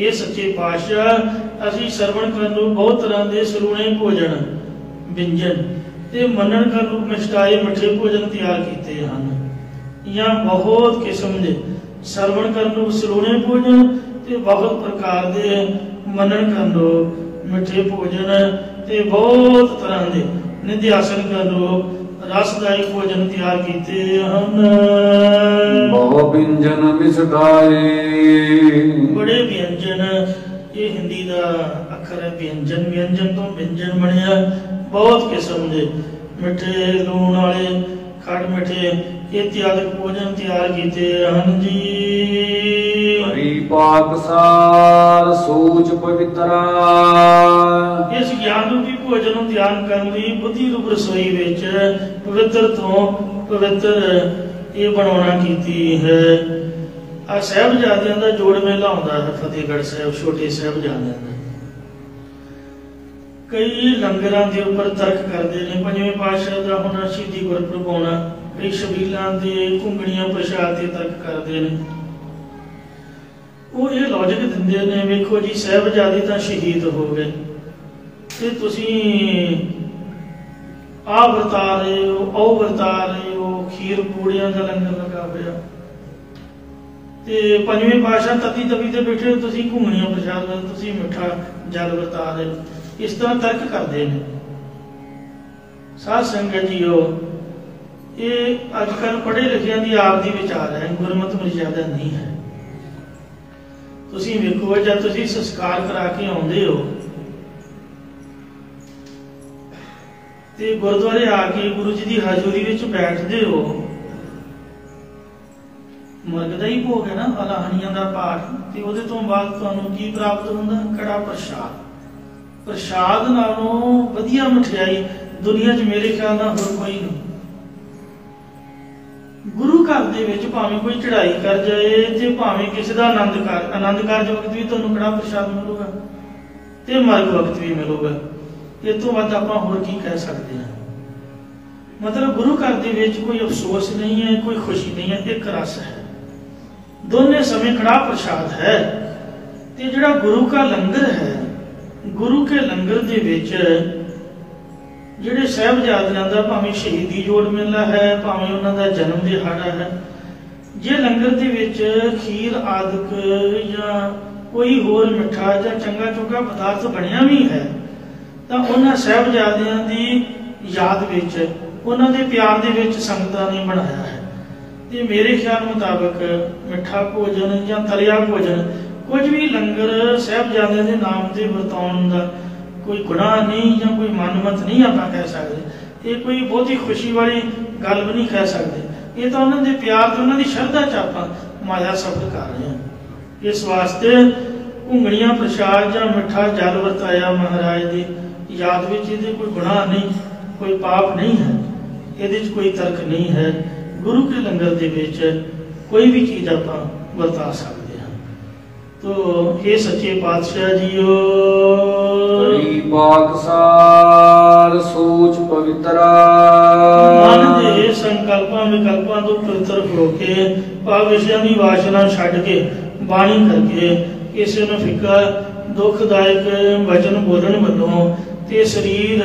ये सच्चे पातशाह असीं सरवण करन नूं बहुत तरह के सलूणे भोजन व्यंजन ते मनण करन नूं मिष्टाए मिठे भोजन तैयार कीते हन। या बहुत किस्म के सरवण करन सलूणे भोजन ते बहुत प्रकार के मनन करनो मिठे भोजन ते बहुत तरह के निध्यासन करनो रसदायी भोजन तैयार किए हन। बहु व्यंजन मिष्टाए। बड़े व्यंजन, ये हिंदी का अखर है व्यंजन। व्यंजन तो व्यंजन बनया बहुत किस्म के मिठे लूण वाले खड़ मिठे इत्यादि भोजन तैयार किए हन जी। पाकसार सोच पवित्रा। इस ज्ञान रूपी भोजन ध्यान करने की बुद्धि रूप रसोई विच पवित्र तो पवित्र ये बनाना कीती है। आ साहिबजादियां दा जोड़ मेला होंदा है फतेहगढ़ साहब छोटे साहिबजादियां दा। कई लंगरां दे उपर तर्क करते हैं। पंजवें पातशाह दा हुण शहीदी गुरपुरब आउणा, कई छबीलां दे घुंगणियां प्रसाद ते तर्क करते हैं। वो ये लॉजिक दिंदे ने वेखो जी साहिबजादे तां शहीद हो गए ते तुसीं आ वरता रहे हो, ओ वरता रहे हो, खीर पूड़ियां दा लंगर लगा होया ते पंजवें पातशाह तती तवी ते बैठे हो, तुसीं घुंगणियां प्रसाद वाल तुसीं मिठा जल वरता रहे हो। इस तरह तर्क करते हैं। साध संगत जीओ, ये अजकल पढ़े लिखियां दी आप दी विचार है, गुरमत मर्यादा नहीं है। तुसीं वेखो जब तुसीं संस्कार करा के आउंदे हो ते गुरुद्वारे आके गुरु जी की हाजूरी विच बैठदे हो, मरग दा ही भोग है ना, अलाहनियां दा पाठ, ते उहदे तों बाद तुहानूं की प्राप्त हुंदा? कड़ा प्रसाद। प्रसाद नालों वधिया मठियाई दुनिया च मेरे ख्याल नाल होर कोई नहीं। गुरु घर दे विच भावें कोई चढ़ाई कर जाए ते भावें किसी का आनंद कारज वक्त भी तुहानूं कड़ा प्रसाद मिलूगा ते मरग वक्त भी मिलूगा। इस तो वध आपां होर की कह सकते हैं? मतलब गुरु घर दे विच कोई अफसोस नहीं है, कोई खुशी नहीं है, एक रस है। दोनों समय कड़ा प्रसाद है। ते जिहड़ा गुरु का लंगर है, गुरु के लंगर दे विच ਜਿਹੜੇ ਸਾਹਿਬਜ਼ਾਦਿਆਂ ਦਾ ਭਾਵੇਂ ਸ਼ਹੀਦੀ ਜੋੜ ਮੇਲਾ ਹੈ, ਭਾਵੇਂ ਉਹਨਾਂ ਦਾ ਜਨਮ ਦਿਹਾੜਾ ਹੈ, ਜੇ ਲੰਗਰ ਦੇ ਵਿੱਚ ਖੀਰ ਆਦਿਕ ਜਾਂ ਕੋਈ ਹੋਰ ਮਿੱਠਾ ਜਾਂ ਚੰਗਾ ਚੋਗਾ ਪਦਾਰਥ ਬਣਿਆ ਵੀ ਹੈ ਤਾਂ ਉਹਨਾਂ ਸਾਹਿਬਜ਼ਾਦਿਆਂ ਦੀ ਯਾਦ ਵਿੱਚ, ਉਹਨਾਂ ਦੇ ਪਿਆਰ ਦੇ ਵਿੱਚ ਸੰਗਤਾਂ ਨੇ ਬਣਾਇਆ ਹੈ। ਤੇ ਮੇਰੇ ਖਿਆਲ ਮੁਤਾਬਕ ਮਿੱਠਾ ਭੋਜਨ ਜਾਂ ਤਲਿਆ ਭੋਜਨ ਕੁਝ ਵੀ ਲੰਗਰ ਸਾਹਿਬਜ਼ਾਦਿਆਂ ਦੇ ਨਾਮ ਤੇ ਵਰਤਾਉਣ ਦਾ कोई गुनाह नहीं या कोई मानमत नहीं आप कह सकते। ये कोई बहुत ही खुशी वाली गल भी नहीं कह सकते। ये तो उन्होंने प्यार तो उन्होंने श्रद्धा च आप माया सफर कर रहे हैं। इस वास्ते घुंगणियां प्रसाद या मिठा जल वरताया महाराज की याद में, ये कोई गुनाह नहीं, कोई पाप नहीं है, ये कोई तर्क नहीं है। गुरु के लंगर के विच कोई भी चीज़ आप वरता सकते। तो ये सच्चे पातशाह जीओ, पाकसार सोच पवित्रा। मन दे संकल्पां विकल्पां तो पवित्र होके भाव विषयां दी वासना छड्ड के बाणी करके ਕਿਸੇ ਨੂੰ ਫਿੱਕਾ ਦੁਖਦਾਇਕ ਵਚਨ ਬੋਲਣ ਵੱਲੋਂ ਤੇ ਸਰੀਰ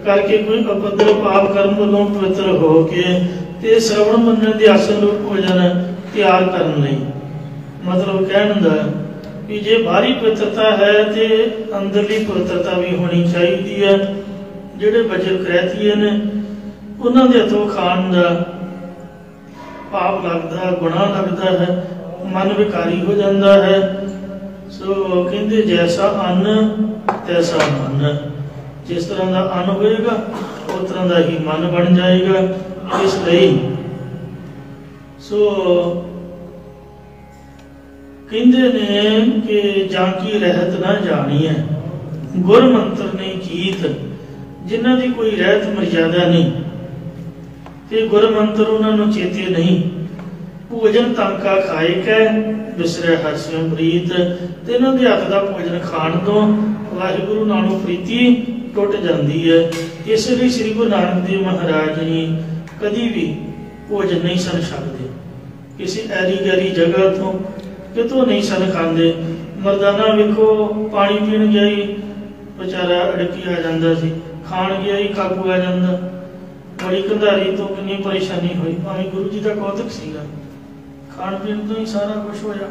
ਕਰਕੇ ਕੋਈ ਅਪਦਰ ਪਾਪ ਕਰਨ ਵੱਲੋਂ ਪਵਿੱਤਰ ਹੋ ਕੇ ਤੇ ਸ਼ਰਵਣ ਮੰਨਣ ਦੇ ਆਸਨ ਰੂਪ ਭੋਜਨ ਤਿਆਰ ਕਰਨ ਲਈ। ਮਤਲਬ ਕਹਿਣ ਦਾ ਕਿ ਜੇ ਬਾਹਰੀ ਪਵਿੱਤਰਤਾ ਹੈ ਤੇ ਅੰਦਰਲੀ ਪਵਿੱਤਰਤਾ ਵੀ ਹੋਣੀ ਚਾਹੀਦੀ ਹੈ। ਜਿਹੜੇ ਬਜ਼ੁਰਗ ਰਹਿਤੀਏ ਨੇ ਉਹਨਾਂ ਦੇ ਹੱਥੋਂ ਖਾਣ ਦਾ ਪਾਪ ਲੱਗਦਾ, ਗੁਨਾਹ ਲੱਗਦਾ ਹੈ, ਮਨ ਵਿਕਾਰੀ ਹੋ ਜਾਂਦਾ ਹੈ। ਸੋ ਕਹਿੰਦੇ ਜੈਸਾ ਅੰਨ ਤੈਸਾ ਮਨ, ਜਿਸ ਤਰ੍ਹਾਂ ਦਾ ਅੰਨ ਹੋਏਗਾ ਉਸ ਤਰ੍ਹਾਂ ਦਾ ਹੀ ਮਨ ਬਣ ਜਾਏਗਾ। ਇਸ ਲਈ ਸੋ ਕਹਿੰਦੇ ਨੇ ਕਿ ਜਾਂ ਕੀ ਰਹਿਤ ਨਾ ਜਾਣੀ ਹੈ, ਗੁਰ ਮੰਤਰ ਨਹੀਂ ਜੀਤ, ਜਿਨ੍ਹਾਂ ਦੀ ਕੋਈ ਰਹਿਤ ਮਰਜ਼ਾਦਾ ਨਹੀਂ ਤੇ ਗੁਰ ਮੰਤਰ ਉਹਨਾਂ ਨੂੰ ਚੇਤੇ ਨਹੀਂ। ਭੋਜਨ ਤੰਕਾ ਖਾਏ ਕੈ ਬਿਸਰੈ ਹਸਿਉ ਪ੍ਰੀਤ, ਤੇ ਇਹਨਾਂ ਦੇ ਹੱਥ ਦਾ ਭੋਜਨ ਖਾਣ ਤੋਂ ਵਾਹਿਗੁਰੂ ਨਾਲੋਂ ਪ੍ਰੀਤੀ ਟੁੱਟ ਜਾਂਦੀ ਹੈ। ਇਸ ਲਈ ਸ੍ਰੀ ਗੁਰੂ ਨਾਨਕ ਦੇਵ ਮਹਾਰਾਜ ਜੀ ਕਦੀ ਵੀ ਭੋਜਨ ਨਹੀਂ ਸਨ ਛਕਦੇ, ਕਿਸੇ ਐਰੀ ਗੈਰੀ ਜਗ੍ਹਾ ਤੋਂ ਕਿਤੋਂ ਨਹੀਂ ਸਨ ਖਾਂਦੇ। ਮਰਦਾਨਾ ਵੇਖੋ ਪਾਣੀ ਪੀਣ ਗਿਆ ਹੀ ਵਿਚਾਰਾ ਅੜਕੀ ਆ ਜਾਂਦਾ ਸੀ, ਖਾਣ ਗਿਆ ਹੀ ਕਾਬੂ ਆ ਜਾਂਦਾ। ਬੜੀ ਕੰਧਾਰੀ ਤੋਂ ਕਿੰਨੀ ਪਰੇਸ਼ਾਨੀ ਹੋਈ, ਭਾਵੇਂ ਗੁਰੂ ਜੀ ਦਾ ਕੌਤਕ ਸੀਗਾ, ਖਾਣ ਪੀਣ ਤੋਂ ਹੀ ਸਾਰਾ ਕੁਛ ਹੋਇਆ।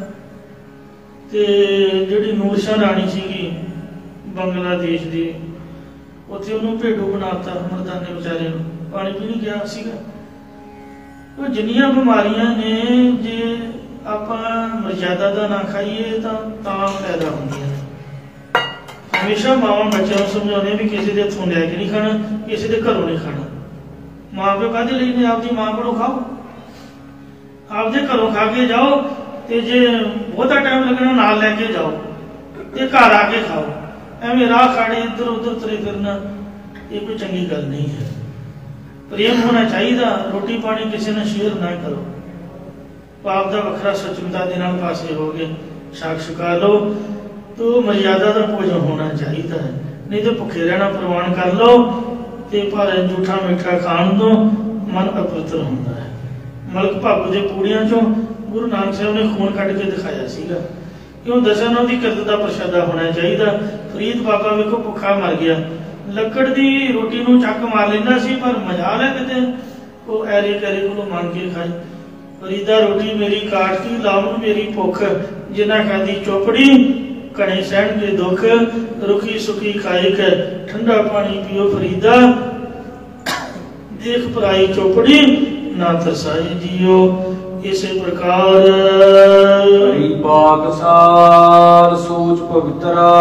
ਤੇ ਜਿਹੜੀ ਨੂਰ ਸ਼ਾਹ ਰਾਣੀ ਸੀਗੀ ਬੰਗਲਾਦੇਸ਼ ਦੀ, ਉੱਥੇ ਉਹਨੂੰ ਭੇਡੂ ਬਣਾਤਾ ਮਰਦਾਨੇ ਵਿਚਾਰੇ ਨੂੰ, ਪਾਣੀ ਪੀਣ ਗਿਆ ਸੀਗਾ। ਉਹ ਜਿੰਨੀਆਂ ਬਿਮਾਰੀਆਂ ਨੇ ਜੇ ਆਪਾਂ ਮਰਜ਼ਾਦਾ ਦਾ ਨਾ ਖਾਈਏ ਤਾਂ ਪੈਦਾ ਹੁੰਦੀਆਂ ਨੇ। ਹਮੇਸ਼ਾ ਮਾਵਾਂ ਬੱਚਿਆਂ ਨੂੰ ਸਮਝਾਉਂਦੇ ਵੀ ਕਿਸੇ ਦੇ ਹੱਥੋਂ ਲੈ ਕੇ ਨਹੀਂ ਖਾਣਾ, ਕਿਸੇ ਦੇ ਘਰੋਂ ਨਹੀਂ ਖਾਣਾ। ਮਾਂ ਪਿਓ ਕਾਹਦੇ ਲਈ ਨੇ? ਆਪਦੀ ਮਾਂ ਕੋਲੋਂ ਖਾਓ, ਆਪਦੇ ਘਰੋਂ ਖਾ ਕੇ ਜਾਓ, ਤੇ ਜੇ ਬਹੁਤਾ ਟਾਈਮ ਲੱਗਣਾ ਨਾਲ ਲੈ ਕੇ ਜਾਓ ਤੇ ਘਰ ਆ ਕੇ ਖਾਓ। ਐਵੇਂ ਰਾਹ ਖਾੜੇ ਇੱਧਰ ਉੱਧਰ ਤੁਰੇ ਫਿਰਨਾ ਇਹ ਕੋਈ ਚੰਗੀ ਗੱਲ ਨਹੀਂ ਹੈ। ਪ੍ਰੇਮ ਹੋਣਾ ਚਾਹੀਦਾ, ਰੋਟੀ ਪਾਣੀ ਕਿਸੇ ਨਾਲ ਸ਼ੇਅਰ ਨਾ ਕਰੋ। ਪਾਪ ਦਾ ਵੱਖਰਾ ਸਚਿੰਤਾ ਦੇ ਨਾਲ ਪਾਸੇ ਹੋ ਗਏ, ਛਕ ਛਕਾ ਲਓ। ਤੋ ਮਰਿਆਦਾ ਦਾ ਭੋਜਨ ਹੋਣਾ ਚਾਹੀਦਾ ਹੈ, ਨਹੀਂ ਤਾਂ ਭੁੱਖੇ ਰਹਿਣਾ ਪ੍ਰਵਾਨ ਕਰ ਲਓ। ਤੇ ਪਰ ਝੂਠਾ ਮਿੱਠਾ ਖਾਣ ਤੋਂ ਮਨ ਅਪਵਿੱਤਰ ਹੁੰਦਾ ਹੈ। ਮਲਕ ਭਾਗੂ ਦੇ ਪੂੜੀਆਂ ਚੋਂ ਗੁਰੂ ਨਾਨਕ ਸਾਹਿਬ ਨੇ ਖੂਨ ਕੱਢ ਕੇ ਦਿਖਾਇਆ ਸੀਗਾ। ਕਿਉਂ? ਦਸਾਂ ਦੀ ਕਿਰਤ ਦਾ ਪ੍ਰਸ਼ਾਦਾ ਹੋਣਾ ਚਾਹੀਦਾ। ਫਰੀਦ ਬਾਬਾ ਵੇਖੋ ਭੁੱਖਾ ਮਰ ਗਿਆ, ਲੱਕੜ ਦੀ ਰੋਟੀ ਨੂੰ ਚੱਕ ਮਾਰ ਲੈਂਦਾ ਸੀ, ਪਰ ਮਜਾਲ ਹੈ ਕਿਤੇ ਉਹ ਐਰੇ ਕਰੇ ਕੋਲੋਂ ਮੰਗ ਕੇ ਖਾਏ। ਫਰੀਦਾ ਰੋਟੀ ਮੇਰੀ ਕਾਟਤੀ, ਲਾਵਣ ਮੇਰੀ ਭੁੱਖ, ਜਿਨ੍ਹਾਂ ਖਾਦੀ ਚੋਪੜੀ ਕਣੇ ਸਹਿਣ ਕੇ ਦੁੱਖ, ਰੁਖੀ ਸੁਖੀ ਖਾਏ ਕੈ ਠੰਡਾ ਪਾਣੀ ਪੀਓ ਫਰੀਦਾ, ਦੇਖ ਪਰਾਈ ਚੋਪੜੀ ਨਾ ਤਰਸਾਏ ਜੀਓ। ਇਸੇ ਪ੍ਰਕਾਰ ਹਰੀ ਪਾਤਸਾਰ ਸੋਚ ਪਵਿੱਤਰਾ,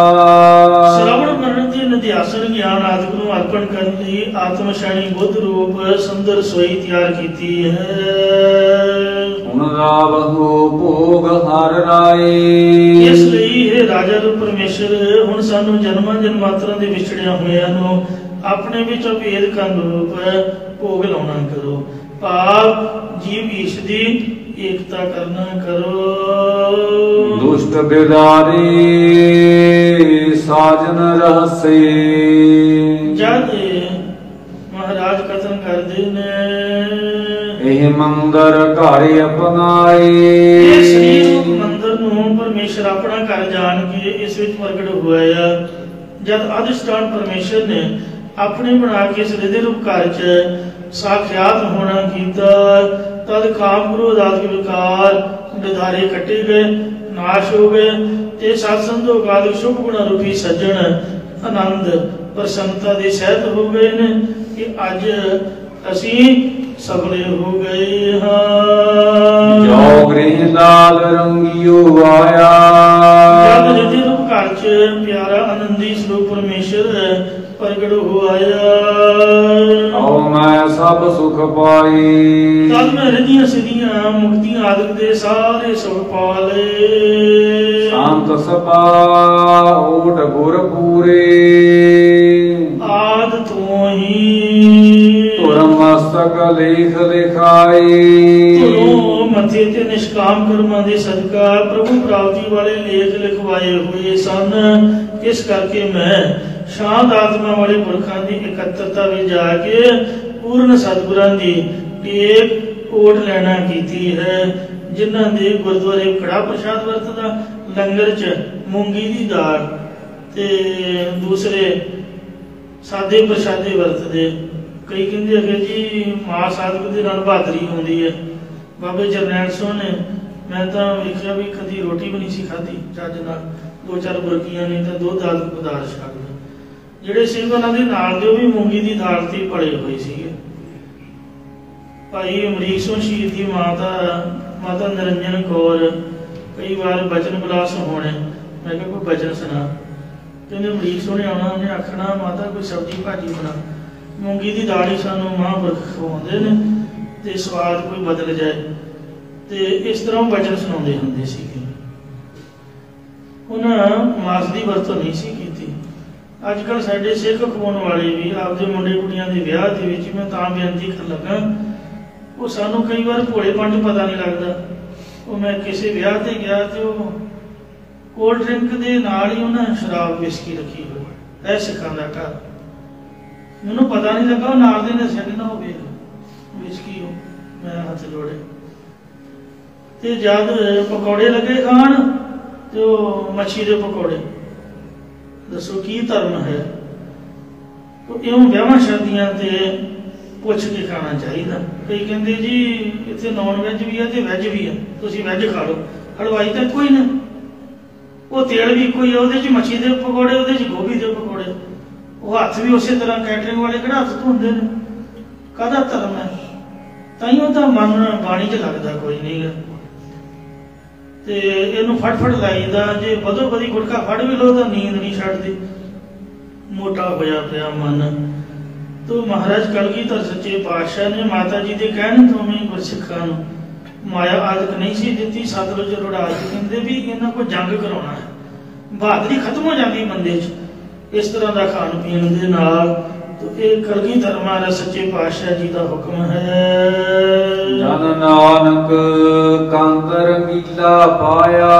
ਸ਼ਰਵਣ ਮਰਨ ਦੇ ਨਿਧਿਆਸਨ ਗਿਆਨ ਆਦਿਕ ਨੂੰ ਅਰਪਣ ਕਰਨ ਲਈ ਆਤਮ ਸ਼ੈਣੀ ਬੁੱਧ ਰੂਪ ਸੁੰਦਰ ਸੋਈ ਤਿਆਰ ਕੀਤੀ ਹੈ। ਹੁਣ ਰਾਵਹੁ ਭੋਗ ਹਰ ਰਾਏ, ਇਸ ਲਈ ਇਹ ਰਾਜਾ ਰੂਪ ਪਰਮੇਸ਼ਰ ਹੁਣ ਸਾਨੂੰ ਜਨਮਾਂ ਜਨਮਾਂਤਰਾਂ ਦੇ ਵਿਛੜਿਆ ਹੋਇਆਂ ਨੂੰ ਆਪਣੇ ਵਿੱਚ ਅਭੇਦ ਕੰਨ ਰੂਪ ਭੋਗ ਲਾਉਣਾ ਕਰੋ। ਭਾਵ ਜੀਵ ਈਸ਼ ਦੀ ਏਕਤਾ ਕਰਨਾ ਕਰੋ। ਦੁਸ਼ਟ ਬਿਦਾਰੀ ਸਾਜਨ ਰਹਸੇ, ਜਦ ਮਹਾਰਾਜ ਕਥਨ ਕਰਦੇ ਨੇ ਇਹ ਮੰਦਰ ਘਰ ਅਪਨਾਏ, ਇਹ ਸਰੀਰ ਮੰਦਰ ਨੂੰ ਪਰਮੇਸ਼ਰ ਆਪਣਾ ਘਰ ਜਾਣ ਕੇ ਇਸ ਵਿੱਚ ਪ੍ਰਗਟ ਹੋਇਆ। ਜਦ ਅਧਿਸ਼ਠਾਨ ਪਰਮੇਸ਼ਰ ਨੇ ਆਪਣੇ ਬਣਾ ਕੇ ਇਸ ਰਿਦੇ ਰੂਪ ਘਰ ਚ ਸਾਖਿਆਤ ਹੋਣਾ ਕੀਤਾ, ਤਦ ਕਾਮ ਕ੍ਰੋਧ ਆਦਿ ਵਿਕਾਰ ਵਿਦਾਰੇ ਕੱਟੇ ਗਏ, ਨਾਸ਼ ਹੋ ਗਏ, ਤੇ ਸਤ ਸੰਤੋਖ ਆਦਿ ਸ਼ੁਭ ਗੁਣਾ ਰੂਪੀ ਸੱਜਣ ਆਨੰਦ ਪ੍ਰਸੰਨਤਾ ਦੇ ਸਹਿਤ ਹੋ ਗਏ ਨੇ ਕਿ ਅੱਜ ਅਸੀਂ ਸਫਲੇ ਹੋ ਗਏ ਹਾਂ। ਜੋ ਗ੍ਰਹਿ ਲਾਲ ਰੰਗਿਓ ਆਇਆ, ਜਦ ਰਿਦੇ ਰੂਪ ਘਰ ਚ ਪਿਆਰਾ ਆਨੰਦੀ ਸਰੂਪ ਪਰਮੇਸ਼ਰ ਪ੍ਰਗਟ ਹੋ ਆਇਆ। ਆਓ ਮੈਂ ਸਭ ਸੁਖ ਪਾਈ, ਤਦ ਮੈਂ ਰਿਧੀਆਂ ਸਿਧੀਆਂ ਮੁਕਤੀਆਂ ਆਦਿਕ ਦੇ ਸਾਰੇ ਸੁਖ ਪਾ ਲਏ। ਸ਼ਾਂਤ ਸਭਾ ਓਟ ਗੁਰ ਪੂਰੇ, ਆਦ ਤੋਂ ਹੀ ਧੁਰ ਮਸਤਕ ਲੇਖ ਲਿਖਾਈ, ਧੁਰੋਂ ਮੱਥੇ ਤੇ ਨਿਸ਼ਕਾਮ ਕਰਮਾਂ ਦੇ ਸਦਕਾ ਪ੍ਰਭੂ ਪ੍ਰਾਪਤੀ ਵਾਲੇ ਲੇਖ ਲਿਖਵਾਏ ਹੋਏ ਸਨ। ਇਸ ਕਰਕੇ ਮੈਂ ਸ਼ਾਂਤ ਆਤਮਾ ਵਾਲੇ ਪੁਰਖਾਂ ਦੀ ਇਕੱਤਰਤਾ ਵਿੱਚ ਜਾ ਕੇ ਪੂਰਨ ਸਤਿਗੁਰਾਂ ਦੀ ਟੇਕ ਓਟ ਲੈਣਾ ਕੀਤੀ ਹੈ, ਜਿਨ੍ਹਾਂ ਦੇ ਗੁਰਦੁਆਰੇ ਕੜਾ ਪ੍ਰਸ਼ਾਦ ਵਰਤਦਾ, लंगर च मूंगी की दाल ते दूसरे सादे प्रशादे वरतते। कई कहते अगे जी मां साधक के नाल बहादरी आउंदी है। बाबे जरनैल सिंह ने मैं तो वेख्या भी कभी रोटी भी नहीं सी खाधी चज नाल, 2-4 बुरकियां नहीं तो दुध आदि पदार्थ छक लए। ਜਿਹੜੇ ਸਿੰਘ ਉਹਨਾਂ ਦੇ ਨਾਲ ਦੇ ਉਹ ਵੀ ਮੂੰਗੀ ਦੀ ਦਾਲ ਤੇ ਪਲੇ ਹੋਏ ਸੀਗੇ। ਭਾਈ ਅਮਰੀਕ ਸਿੰਘ ਸ਼ਹੀਦ ਦੀ ਮਾਤਾ ਨਿਰੰਜਨ ਕੌਰ ਕਈ ਵਾਰ ਬਚਨ ਬਲਾਸ ਹੋਣੇ, ਮੈਂ ਕਿਹਾ ਕੋਈ ਬਚਨ ਸੁਣਾ। ਕਹਿੰਦੇ ਅਮਰੀਕ ਸਿੰਘ ਨੇ ਆਉਣਾ, ਉਹਨੇ ਆਖਣਾ ਮਾਤਾ ਕੋਈ ਸਬਜ਼ੀ ਭਾਜੀ ਬਣਾ, ਮੂੰਗੀ ਦੀ ਦਾਲ ਹੀ ਸਾਨੂੰ ਮਹਾਂਪੁਰਖ ਖਵਾਉਂਦੇ ਨੇ ਤੇ ਸਵਾਦ ਕੋਈ ਬਦਲ ਜਾਏ। ਤੇ ਇਸ ਤਰ੍ਹਾਂ ਉਹ ਬਚਨ ਸੁਣਾਉਂਦੇ ਹੁੰਦੇ ਸੀਗੇ। ਉਹਨਾਂ ਮਾਸ ਦੀ ਵਰਤੋਂ ਨਹੀਂ ਸੀ ਕੀਤੀ। अजकल साडे सिख खवाउण वाले भी आपदे मुंडे कुड़ियां दे विआह दे विच मैं तां बेनती कर लगा, वो सानू कई बार भोलेपन पता नहीं लगता। वो मैं किसी विआह ते गया तो कोल्ड ड्रिंक दे नाल ही उन्हें शराब विस्की रखी हुई है, सिखां दा घर। मैनू पता नहीं लगा वो नाल दे नशे ना हो विस्की हो। मैं हथ जोड़े ते जद पकौड़े लगे खाण तो मच्छी दे पकौड़े, दसो की धर्म है। तो इउं विआहां शादियां ते पुछ के खाना चाहिए। कई कहते जी इत्थे नॉन वैज भी है तो वैज भी है, तुसीं वैज खा लो। हलवाई तो कोई ना, वो तेल भी कोई है, उहदे च मच्छी दे पकौड़े, उहदे च गोभी दे पकौड़े, वो हथ भी उस तरह कैटरिंग वाले किहड़ा हथ धोंदे ने। काहदा धर्म है? ताइयों तो मन बाणी च लगदा कोई नहीं गा। ते इहनूं फट लाईदा, जे बदो बदी गुटका फड़ भी लो तो नींद नहीं छड्डदी, मोटा होया पिया मन। तो महाराज कलगीधर सच्चे पातशाह ने माता जी के कहने तो मैं गुरसिखां नूं माया आदत नहीं सी दित्ती। सतलुज रुड़ा के कहंदे भी इन्हां कोल जंग कराउणा है, बहादरी खत्म हो जाती बंदे च इस तरह का खाण पीण दे नाल। तो ये कलगीधर महाराज सच्चे पातशाह जी का हुक्म है। जन नानक कंत रंगीला पाया।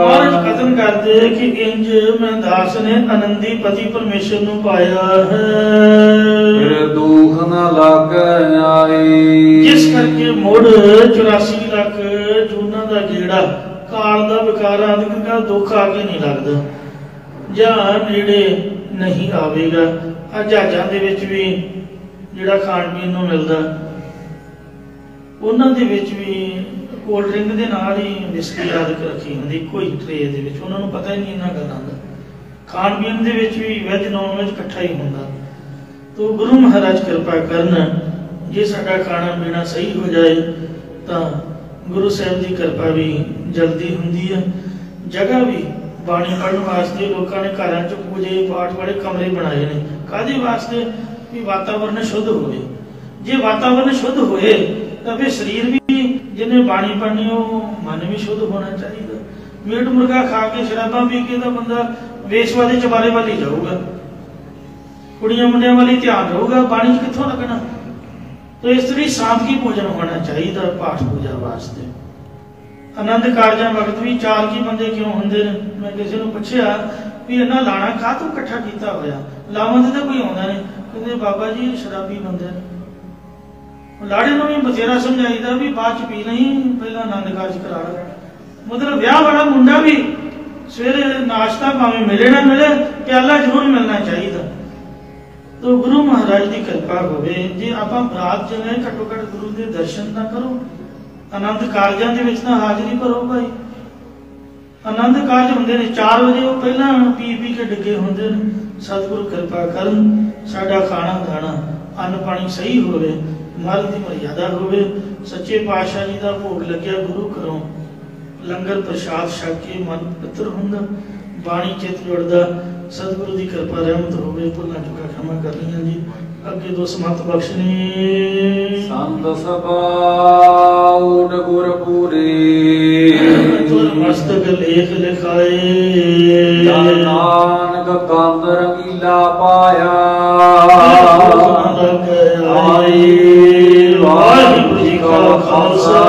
महाराज कथन करते कि इंज मैं दास ने आनंदी पति परमेश्वर नूं पाया है, फिर दुख न लागे आए। जिस करके मुड़ 84 लाख जूना दा गेड़ा काल दा विकार आदि का दुख आके नहीं लगदा जां नेड़े नहीं आवेगा। जहाज़ां दे विच भी जिहड़ा खाण पीण नूं मिलदा, उन्हां दे विच भी कोल्ड ड्रिंक दे नाल ही विस्की आदि रखी हुंदी कोई ट्रे दे विच। उन्हां नूं पता ही नहीं इन्हां गल्लां दा। खाण पीण दे विच भी वैज नॉन वैज इकट्ठा ही हुंदा। तो गुरु महाराज कृपा करन, जे साडा खाना पीना सही हो जाए तो गुरु साहब की कृपा भी जल्दी हुंदी है। जगह भी बाणी पढ़न वास्ते लोगों ने घरां च पूजे पाठ वाले कमरे बनाए ने, काहदे वास्ते? भी वातावरण शुद्ध होए। जे वातावरण शुद्ध होए तो फिर शरीर भी जिन्हें बाणी पढ़नी हो मन भी शुद्ध होना चाहिए। मीट मुर्गा खा के शराबा पी के तो बंदा वेश्वा दे चबारे वाल ही जाऊगा, कुड़ियां मुंडियां वाल ही ध्यान रहूगा, बाणी कित्थों लगना। तो इस तरह सादगी भोजन होना चाहिए पाठ पूजा वास्ते। आनंद कारजां वक्त भी 4 की बंदे क्यों होंदे ने? मैं किसी ने पूछा भी इन्ना लाना काह तों इकट्ठा कीता होया? लावां ते कोई आउंदा नहीं, कहंदे बाबा जी शराबी बंदे ने। लाड़े नूं भी बथेरा समझाईदा भी बाद च पी नहीं, पहला आनंद कारज करा लो। मतलब ब्याह वाला मुंडा भी सवेरे नाश्ता भावें मिले ना मिले, प्याला जरूर मिलना चाहिए। तो गुरु महाराज की कृपा होवे, जे आपां बरात जावे घट्टो घट्ट गुरु के दर्शन ना करो, आनंद कारजां दे विच ना हाजरी भरो भाई। आनंद कारज हुंदे ने 4 बजे, वो पहला पी के डिगे हुंदे ने। सतगुरु कृपा करन, साडा खाना दाना अन्न पानी सही होवे, मर्द की मर्यादा होवे। सच्चे पातशाह जी का भोग लग्या गुरु घरों, लंगर प्रसाद छक के मन पवित्र हुंदा, बाणी चित जुड़दा। सतगुरु की कृपा रहमत होवे। भुल्लां चुका क्षमा कर रही जी। अगे 2 समत बख्शने। संत सभा उन गुरपुरी, मस्तक लेख लिखाए। जन नानक कंत रंगीला पाया। वाहिगुरू जी का खालसा।